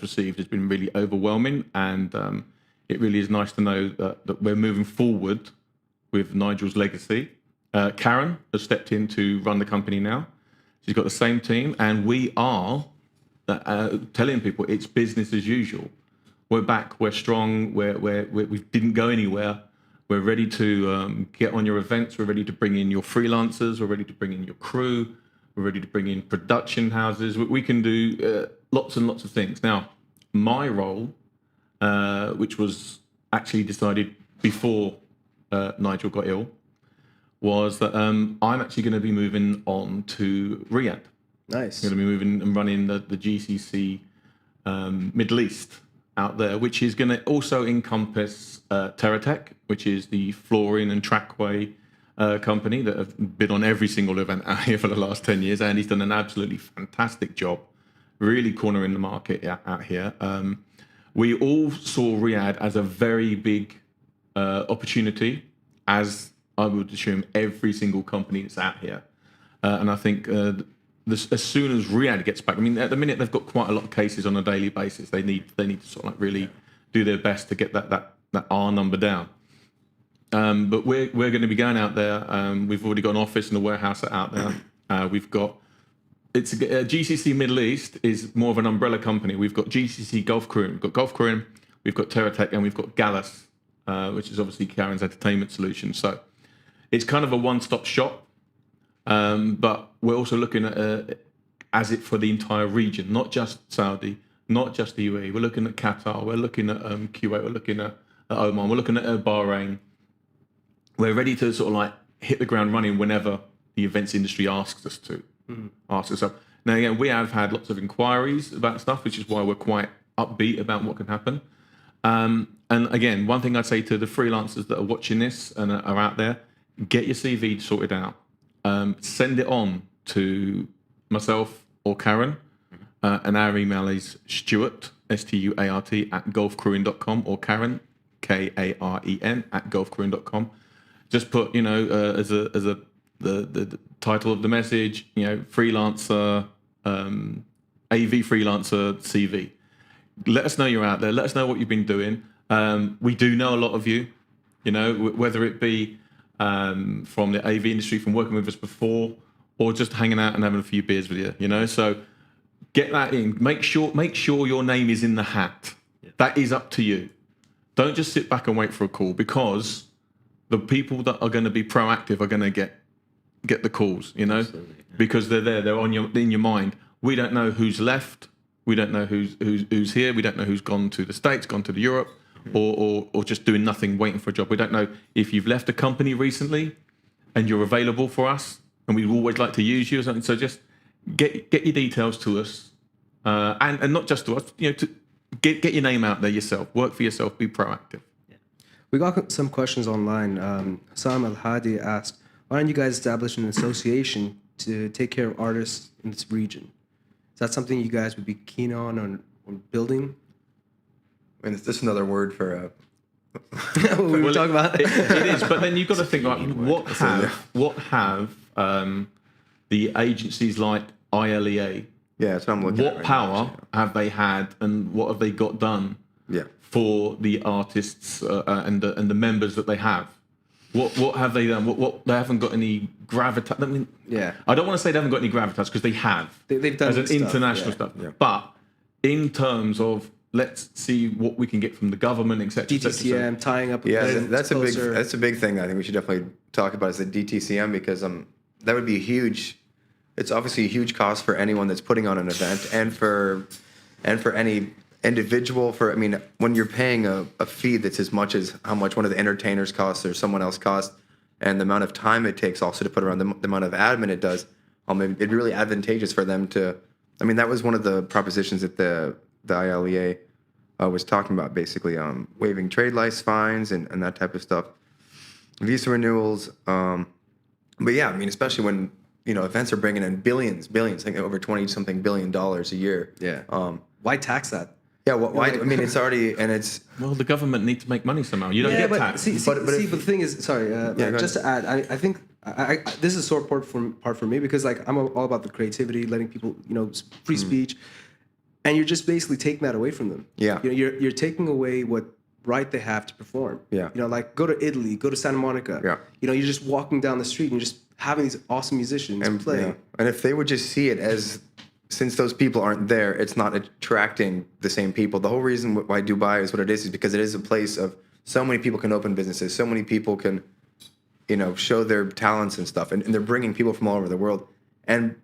received has been really overwhelming, and it really is nice to know that we're moving forward with Nigel's legacy. Karen has stepped in to run the company now. She's got the same team, and we are telling people it's business as usual. We're back. We're strong. We didn't go anywhere. We're ready to get on your events. We're ready to bring in your freelancers. We're ready to bring in your crew. We're ready to bring in production houses. We can do lots and lots of things. Now, my role, which was actually decided before Nigel got ill, was that I'm actually going to be moving on to Riyadh. Nice. I'm going to be moving and running the GCC Middle East out there, which is going to also encompass TerraTech, which is the flooring and trackway company that have been on every single event out here for the last 10 years. And he's done an absolutely fantastic job, really cornering the market out here. We all saw Riyadh as a very big opportunity, as I would assume every single company that's out here. And I think the as soon as Riyadh gets back, I mean, at the minute they've got quite a lot of cases on a daily basis. They need to sort of like really do their best to get that R number down. But we're going to be going out there. We've already got an office and a warehouse out there. We've got GCC Middle East is more of an umbrella company. We've got GCC Gulf Korean, we've got Gulf Korean, we've got TerraTech, and we've got Gallus, which is obviously Karen's entertainment solution. So it's kind of a one-stop shop. But we're also looking at as it for the entire region, not just Saudi, not just the UAE. We're looking at Qatar, we're looking at Kuwait, we're looking at Oman, we're looking at Bahrain. We're ready to sort of like hit the ground running whenever the events industry asks us to. Asks us. So now again, we have had lots of inquiries about stuff, which is why we're quite upbeat about what can happen. And again, one thing I'd say to the freelancers that are watching this and are out there, get your CV sorted out. Send it on to myself or Karen, and our email is Stuart, Stuart, at golfkorean.com, or Karen, Karen, at golfkorean.com. Just put, as the title of the message, freelancer, AV freelancer CV. Let us know you're out there. Let us know what you've been doing. We do know a lot of you, whether it be from the AV industry, from working with us before, or just hanging out and having a few beers with you, So get that in. Make sure your name is in the hat. Yeah. That is up to you. Don't just sit back and wait for a call, because the people that are going to be proactive are going to get the calls, Absolutely, yeah. Because they're there, they're in your mind. We don't know who's left. We don't know who's here. We don't know who's gone to the States, gone to Europe, or just doing nothing, waiting for a job. We don't know if you've left a company recently and you're available for us, and we'd always like to use you or something. So just get your details to us, and not just to us. To get your name out there yourself. Work for yourself. Be proactive. We got some questions online. Sam Al-Hadi asked, why don't you guys establish an association to take care of artists in this region? Is that something you guys would be keen on building? I mean, it's just another word for we were talking about. It is, but then you've got to think like, what have the agencies like ILEA? Yeah, that's what I'm looking at. What power have they had, and what have they got done? Yeah. For the artists and the members that they have, what have they done? What they haven't got any gravitas. I mean, I don't want to say they haven't got any gravitas, because they have. They've done as an international stuff. Yeah. But in terms of, let's see what we can get from the government, etc. DTCM tying up. That's a big thing. I think we should definitely talk about is the DTCM, because that would be huge. It's obviously a huge cost for anyone that's putting on an event, and for any individual. When you're paying a fee that's as much as how much one of the entertainers costs or someone else costs, and the amount of time it takes also to put around the amount of admin it does, it'd really advantageous for them to. That was one of the propositions that the ILEA was talking about, basically waiving trade license fines and that type of stuff, visa renewals. But yeah, especially when events are bringing in billions, I think over $20-something billion a year. Yeah. Why tax that? Yeah, why? It's already, and it's. Well, the government need to make money somehow. You don't get taxed. But the thing is, sorry, just to add, I think this is a sore part for me, because I'm all about the creativity, letting people, free speech, and you're just basically taking that away from them. Yeah. You're taking away what right they have to perform. Yeah. Go to Italy, go to Santa Monica. Yeah. You're just walking down the street and you're just having these awesome musicians play. Yeah. And if they would just see it as, since those people aren't there, it's not attracting the same people. The whole reason why Dubai is what it is because it is a place of so many people can open businesses, so many people can, show their talents and stuff, and they're bringing people from all over the world. And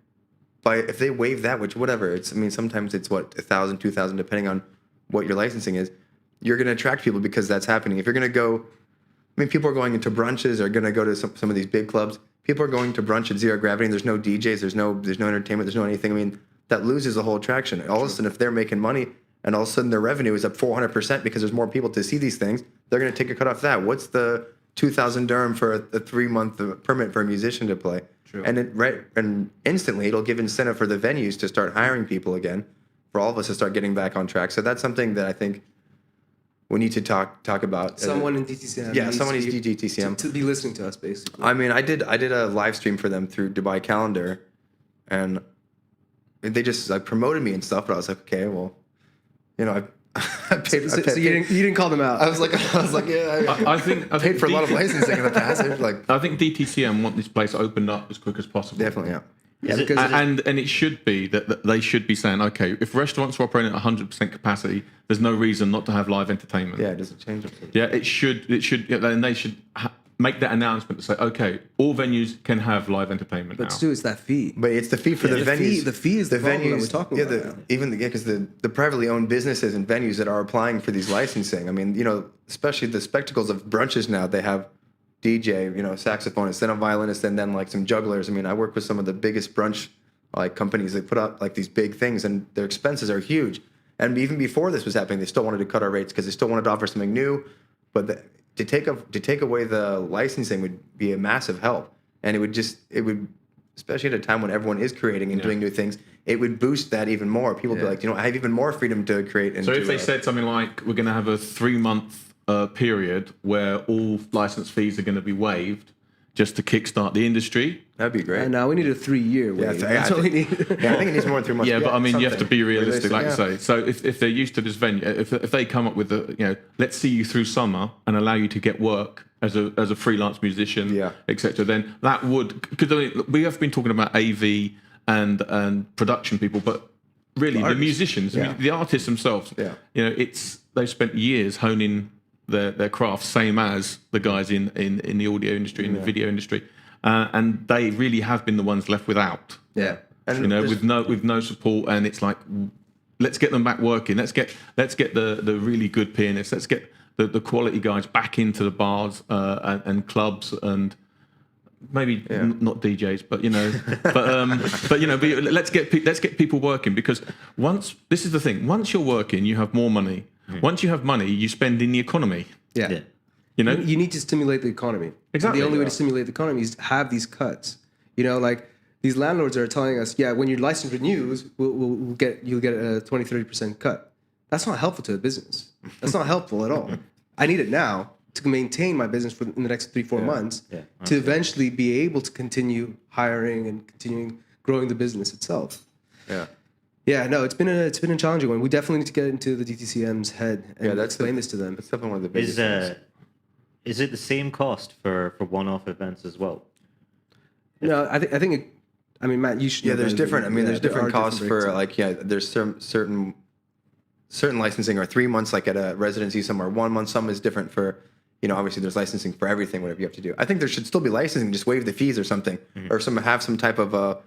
if they waive that, which whatever, sometimes it's what, 1,000, 2,000, depending on what your licensing is, you're going to attract people because that's happening. If you're going to go, people are going into brunches, or going to go to some of these big clubs. People are going to brunch at zero gravity, and there's no DJs, there's no entertainment, there's no anything. That loses the whole attraction. All of a sudden, if they're making money and all of a sudden their revenue is up 400% because there's more people to see these things, they're going to take a cut off that. What's the 2,000 dirham for a 3-month permit for a musician to play? True. And instantly it'll give incentive for the venues to start hiring people again, for all of us to start getting back on track. So that's something that I think we need to talk about. Someone in DTCM. Yeah, someone in DTCM to be listening to us, basically. I did a live stream for them through Dubai Calendar, and they just like promoted me and stuff. But I was like, okay, well, you know, I paid. So you didn't call them out. I was like, yeah, I think I paid for a lot of licensing in the past. It was like, I think DTCM want this place opened up as quick as possible. definitely, yeah. Yeah, Is it- because And it should be that they should be saying, okay, if restaurants are operating at 100% capacity, there's no reason not to have live entertainment. Yeah, it doesn't change it. Yeah, it should. And they should make that announcement to say, okay, all venues can have live entertainment but now. Stu, it's that fee. But it's the fee for the venues. The fee is the problem that we're talking about now. Because the privately owned businesses and venues that are applying for these licensing. I mean, you know, especially the spectacles of brunches now. They have DJ, you know, saxophonist, then a violinist, and then like some jugglers. I mean, I work with some of the biggest brunch like companies. They put out like these big things, and their expenses are huge. And even before this was happening, they still wanted to cut our rates because they still wanted to offer something new. But to take away the licensing would be a massive help, and it would especially at a time when everyone is creating and doing new things, it would boost that even more. People would be like, you know, I have even more freedom to create. And So if they said something like, we're going to have a 3-month period where all license fees are going to be waived just to kickstart the industry. that'd be great. And now we need a 3-year wave. That's what we need. Yeah, I think it needs more than 3 months. Yeah, but I mean, you have to be realistic, like Realistic, you say. So if they're used to this venue, if they come up with let's see you through summer and allow you to get work as a freelance musician, Yeah. etc., then that would, because I mean, we have been talking about AV and production people, but really the musicians, Yeah. the artists themselves, Yeah. you know, they've spent years honing their craft, same as the guys in the audio industry, in the video industry, and they really have been the ones left without. Yeah. And You know, there's- with no support, and it's like, let's get them back working. Let's get the really good pianists. Let's get the quality guys back into the bars and clubs, and maybe not DJs, but you know, but you know, let's get people working, because this is the thing. Once you're working, you have more money. Once you have money, you spend in the economy. Yeah. Yeah. You know, You need to stimulate the economy. Exactly. The only way to stimulate the economy is to have these cuts. You know, like these landlords are telling us, yeah, when your license renews, you'll get a 20-30% cut. That's not helpful to a business. That's not helpful at all. I need it now to maintain my business in the next 3-4 months to eventually be able to continue hiring and continuing growing the business itself. yeah. Yeah, no, it's been a challenging one. We definitely need to get into the DTCM's head and explain this to them. That's definitely one of the biggest things. Is it the same cost for one-off events as well? No, I think Matt, you should. Yeah, know there's better different. than- I mean, yeah, there's there different are costs rates. for like there's certain licensing are 3 months like at a residency. Some are 1 month. Some is different for, you know, obviously there's licensing for everything, whatever you have to do. I think there should still be licensing, just waive the fees or something, or have some type of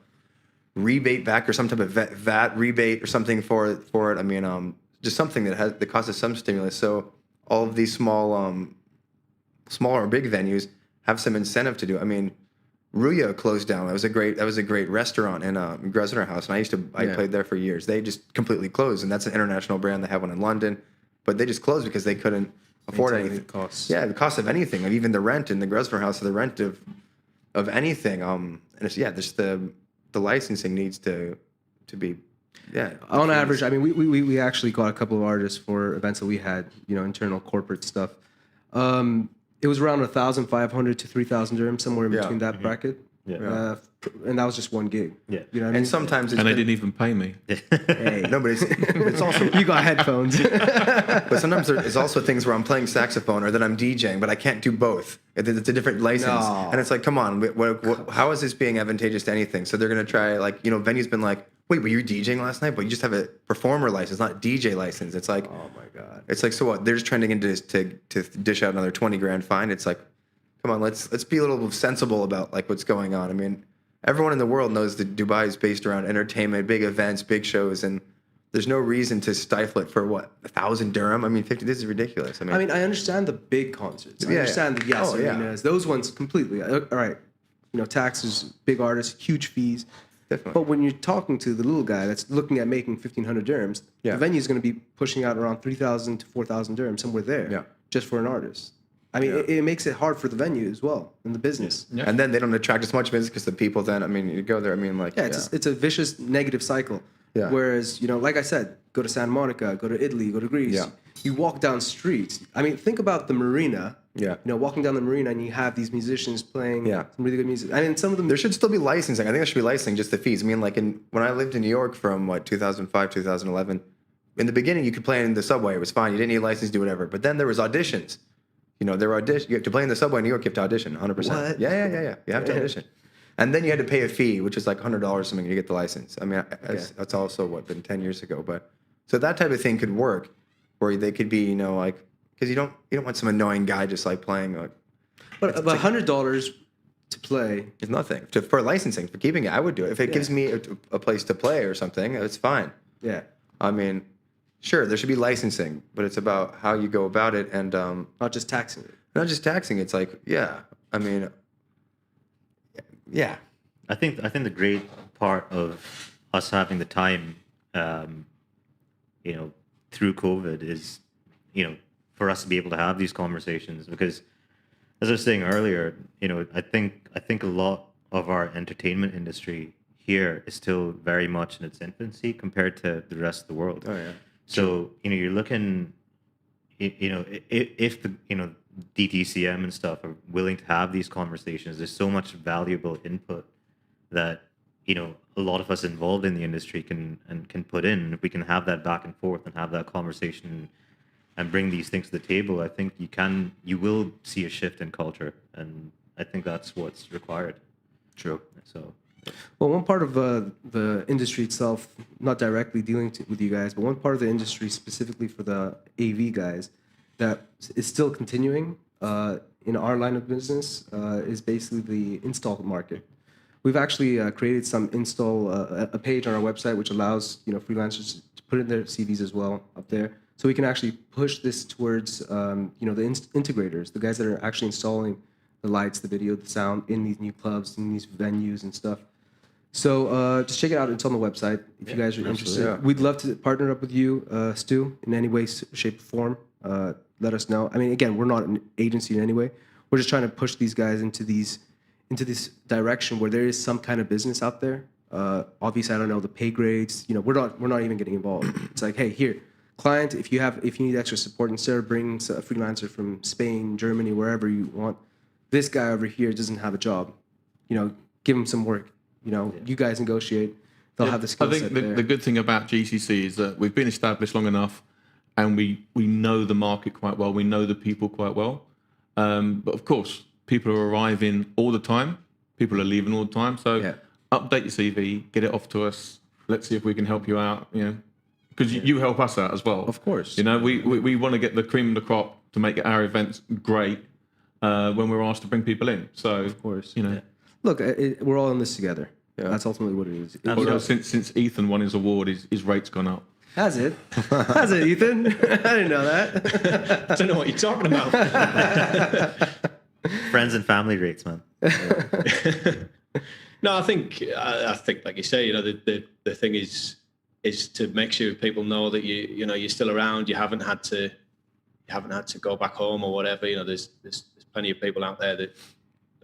rebate back or some type of VAT rebate or something for it. I mean, just something that causes some stimulus. So all of these smaller or big venues have some incentive to do it. I mean, Ruya closed down. That was a great restaurant in Grosvenor House, and I played there for years. They just completely closed, and that's an international brand. They have one in London, but they just closed because they couldn't afford Maintain anything. the costs. Yeah, the cost of anything, like even the rent in the Grosvenor House, the rent of anything. And it's just the licensing needs to be. Yeah. On average, I mean, we actually got a couple of artists for events that we had, you know, internal corporate stuff. It was around 1,500 to 3,000 dirhams, somewhere in between that bracket. Yeah. And that was just one gig. Yeah. You know what I mean? And sometimes and they didn't even pay me. Hey, no, but it's also you got headphones. but sometimes there's also things where I'm playing saxophone or that I'm DJing, but I can't do both. It's a different license, No. and it's like, come on, how is this being advantageous to anything? So they're gonna try, like, you know, venue's been like, wait, were you DJing last night? But you just have a performer license, not DJ license. It's like, Oh my god. it's like, so what? They're just trending into this to dish out another 20 grand fine. It's like, come on, let's be a little sensible about like what's going on. I mean, everyone in the world knows that Dubai is based around entertainment, big events, big shows, and there's no reason to stifle it for what, 1,000 dirham? I mean, 50. This is ridiculous. I mean, I understand the big concerts. I Yeah, understand the Yes oh, yeah. Arenas, those ones completely. All right, you know, taxes, big artists, huge fees. Definitely. But when you're talking to the little guy that's looking at making 1,500 dirhams, Yeah. the venue is going to be pushing out around 3,000 to 4,000 dirhams, somewhere there, Yeah. just for an artist. I mean, it makes it hard for the venue as well and the business. Yeah. and then they don't attract as much business because the people then, I mean, you go there, I mean, like, Yeah, it's a vicious negative cycle. Yeah. Whereas, you know, like I said, go to Santa Monica, go to Italy, go to Greece. Yeah. you walk down streets. I mean, think about the marina. Yeah. You know, walking down the marina and you have these musicians playing Yeah. some really good music. I mean, some of them. There should still be licensing. I think there should be licensing, just the fees. I mean, like when I lived in New York from 2005, 2011, in the beginning you could play in the subway. It was fine. You didn't need a license to do whatever. But then there was auditions. You know, there were auditions. You have to play in the subway in New York. You have to audition 100%. What? Yeah. You have to audition. And then you had to pay a fee, which was like $100 or something to get the license. I mean, that's also been 10 years ago. But so that type of thing could work, where they could be, you know, like, because you don't want some annoying guy just like playing. But $100 to play. It's nothing for licensing, for keeping it. I would do it if it gives me a place to play or something. It's fine. Yeah. I mean, sure, there should be licensing, but it's about how you go about it, and Not just taxing it. not just taxing. It's like, yeah, I mean, yeah, I think the great part of us having the time, you know, through COVID is, you know, for us to be able to have these conversations, because as I was saying earlier, you know, I think a lot of our entertainment industry here is still very much in its infancy compared to the rest of the world. Oh yeah. So, you know, you're looking, you know, if the, you know, DTCM and stuff are willing to have these conversations, there's so much valuable input that, you know, a lot of us involved in the industry can put in. If we can have that back and forth and have that conversation and bring these things to the table, I think you will see a shift in culture, and I think that's what's required. True. So, Well, one part of the industry itself, not directly dealing with you guys, but one part of the industry specifically for the AV guys that is still continuing in our line of business is basically the install market. We've actually created some a page on our website which allows, you know, freelancers to put in their CVs as well up there, so we can actually push this towards you know, the integrators, the guys that are actually installing the lights, the video, the sound in these new clubs, in these venues and stuff. So just check it out. It's on the website if you guys are interested. Yeah. We'd love to partner up with you, Stu, in any way, shape, or form. Let us know. I mean, again, we're not an agency in any way. We're just trying to push these guys into this direction where there is some kind of business out there. Obviously, I don't know the pay grades. You know, we're not even getting involved. It's like, hey, here, client, if you need extra support, instead of bringing a freelancer from Spain, Germany, wherever you want, this guy over here doesn't have a job. You know, give him some work. You know, you guys negotiate. They'll have the skill set I think there. the good thing about GCC is that we've been established long enough, and we know the market quite well. We know the people quite well. But of course, people are arriving all the time. People are leaving all the time. So update your CV, get it off to us. Let's see if we can help you out. You know, because you help us out as well. Of course. You know, we want to get the cream of the crop to make our events great when we're asked to bring people in. So Of course. you know. Look, we're all in this together. That's ultimately what it is. You Although know, since Ethan won his award, his rate's gone up. has it? Has it, Ethan? I didn't know that. I don't know what you're talking about. friends and family rates, man. No, I think like you say, you know, the thing is to make sure people know that you know you're still around. You haven't had to go back home or whatever. You know, there's plenty of people out there that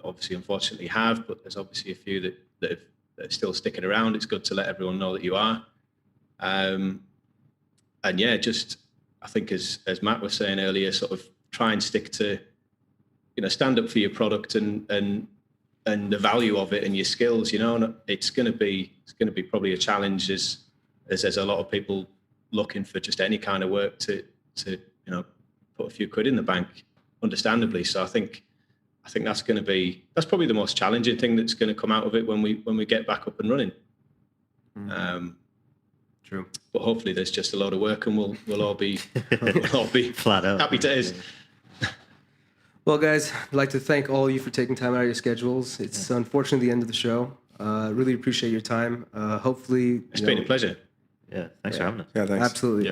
obviously unfortunately have, but there's obviously a few that are still sticking around. It's good to let everyone know that you are. And yeah, just I think as Matt was saying earlier, sort of try and stick to, you know, stand up for your product and the value of it and your skills. You know, and it's going to be probably a challenge as there's a lot of people looking for just any kind of work to you know, put a few quid in the bank, understandably. So I think that's probably the most challenging thing that's going to come out of it when we get back up and running. True. But hopefully there's just a load of work and we'll all be Flat out. happy days. Well, guys, I'd like to thank all of you for taking time out of your schedules. It's unfortunately the end of the show. Really appreciate your time. Hopefully, It's been a pleasure. Yeah, thanks for having us. Yeah, thanks. Absolutely.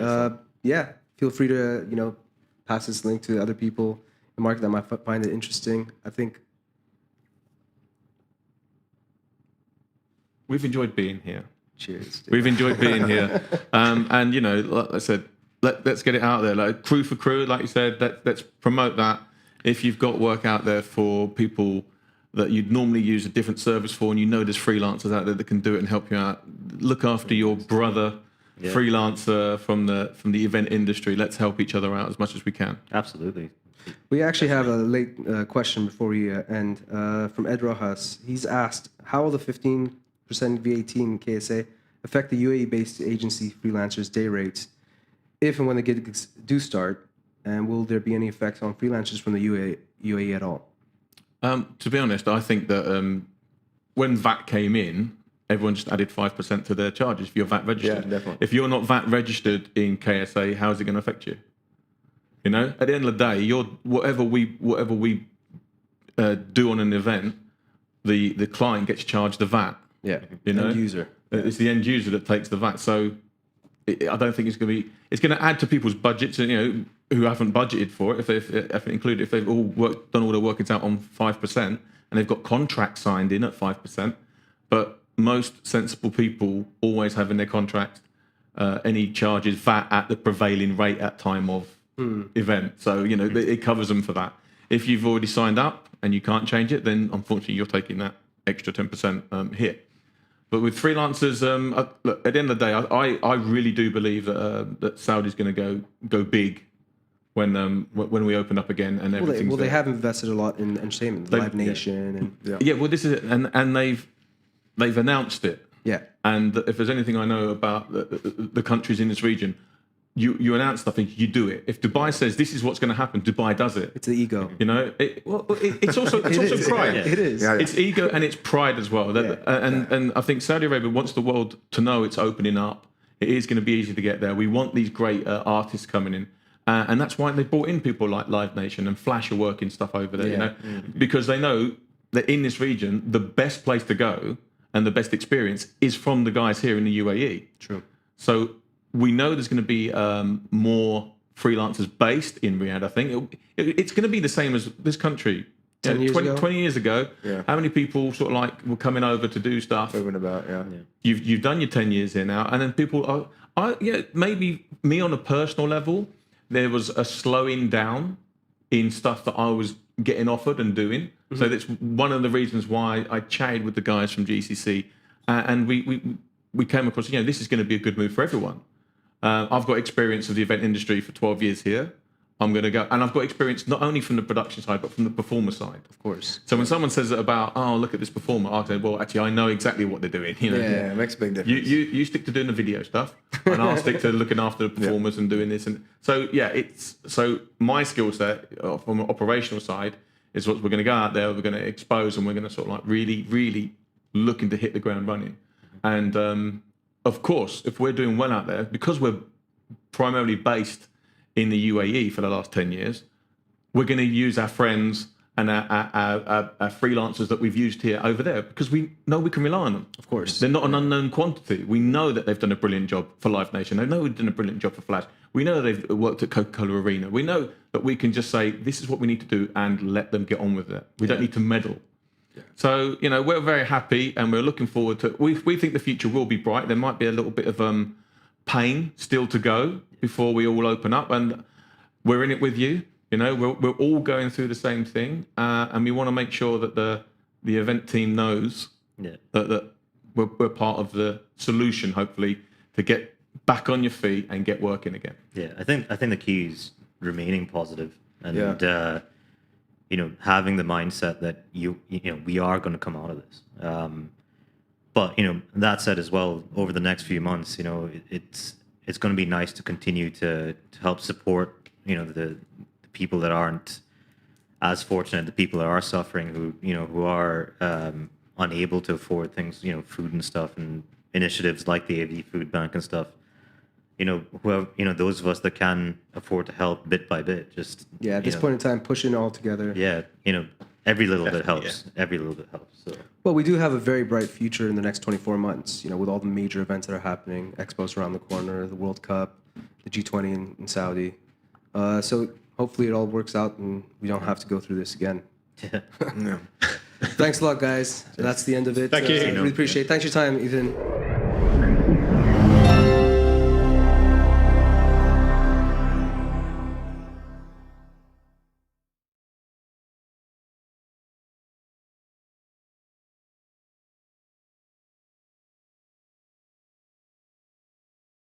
Feel free to, you know, pass this link to other people in the market that might find it interesting. I think We've enjoyed being here. cheers. Dude. We've enjoyed being here. And, you know, like I said, let's get it out there. Like crew for crew, like you said, let's promote that. If you've got work out there for people that you'd normally use a different service for, and you know there's freelancers out there that can do it and help you out, look after your brother freelancer, from the event industry. Let's help each other out as much as we can. Absolutely. We actually have a late question before we end from Ed Rojas. He's asked, how will the 15% VAT in KSA affect the UAE-based agency freelancers' day rates if and when the gigs do start? And will there be any effects on freelancers from the UAE at all? To be honest, I think that when VAT came in, everyone just added 5% to their charges if you're VAT registered. Yeah, definitely. If you're not VAT registered in KSA, how is it going to affect you? You know, at the end of the day, whatever we do on an event, the client gets charged the VAT. Yeah, You know, end user. It's the end user that takes the VAT. So I don't think it's going to be. It's going to add to people's budgets. You know, who haven't budgeted for it. If they've all done all their workings out on 5%, and they've got contracts signed in at 5%. But most sensible people always have in their contract any charges VAT at the prevailing rate at time of event. So you know it covers them for that. If you've already signed up and you can't change it, then unfortunately you're taking that extra 10% hit. But with freelancers, look, at the end of the day, I really do believe that Saudi's going to go big when we open up again and everything. Well, they have invested a lot in entertainment, Live Nation, and yeah. Well, this is it, and they've announced it. yeah. And if there's anything I know about the countries in this region, you announce stuff and you do it. If Dubai says this is what's going to happen, Dubai does it. It's the ego. You know, it's also pride. It is. Yeah, yeah. It's ego and it's pride as well. And I think Saudi Arabia wants the world to know it's opening up. It is going to be easy to get there. We want these great artists coming in. And that's why they brought in people like Live Nation and Flash are working stuff over there, you know, because they know that in this region, the best place to go and the best experience is from the guys here in the UAE. True. So we know there's going to be more freelancers based in Riyadh. I think it's going to be the same as this country. 10 years ago? 20 years ago, Yeah. how many people sort of like were coming over to do stuff? Moving about, yeah. You've done your 10 years here now, and then people are, maybe me on a personal level, there was a slowing down in stuff that I was getting offered and doing. So that's one of the reasons why I chatted with the guys from GCC, and we came across, you know, this is going to be a good move for everyone. I've got experience of the event industry for 12 years here. I'm going to go, and I've got experience not only from the production side, but from the performer side. Of course. So when someone says about, oh, look at this performer, I say, well, actually, I know exactly what they're doing. You know, Yeah, it makes a big difference. you stick to doing the video stuff, and I'll stick to looking after the performers and doing this. And so, so my skill set from an operational side is what we're going to go out there, we're going to expose, and we're going to sort of like really, really looking to hit the ground running. And of course, if we're doing well out there, because we're primarily based in the UAE for the last 10 years, we're going to use our friends and our freelancers that we've used here over there because we know we can rely on them. Of course. They're not an unknown quantity. We know that they've done a brilliant job for Live Nation. They know we've done a brilliant job for Flash. We know they've worked at Coca-Cola Arena. We know that we can just say, this is what we need to do and let them get on with it. We don't need to meddle. So, you know, we're very happy and we're looking forward to, we think the future will be bright. There might be a little bit of pain still to go before we all open up, and we're in it with you. You know, we're all going through the same thing, and we want to make sure that the event team knows that we're part of the solution, hopefully, to get back on your feet and get working again. Yeah, I think the key is remaining positive and you know, having the mindset that you know we are going to come out of this. But you know, that said as well, over the next few months, you know, it's going to be nice to continue to help support, you know, the people that aren't as fortunate, the people that are suffering, who are unable to afford things, you know, food and stuff, and initiatives like the AV Food Bank and stuff. You know, whoever, you know, those of us that can afford to help bit by bit, just At this point in time, pushing it all together. Yeah, you know, every little bit helps. Yeah. Every little bit helps. So. Well, we do have a very bright future in the next 24 months, you know, with all the major events that are happening, expos around the corner, the World Cup, the G20 in Saudi. So hopefully it all works out and we don't have to go through this again. Yeah. Thanks a lot, guys. That's the end of it. Thank you. Really appreciate it. Thanks for your time, Ethan.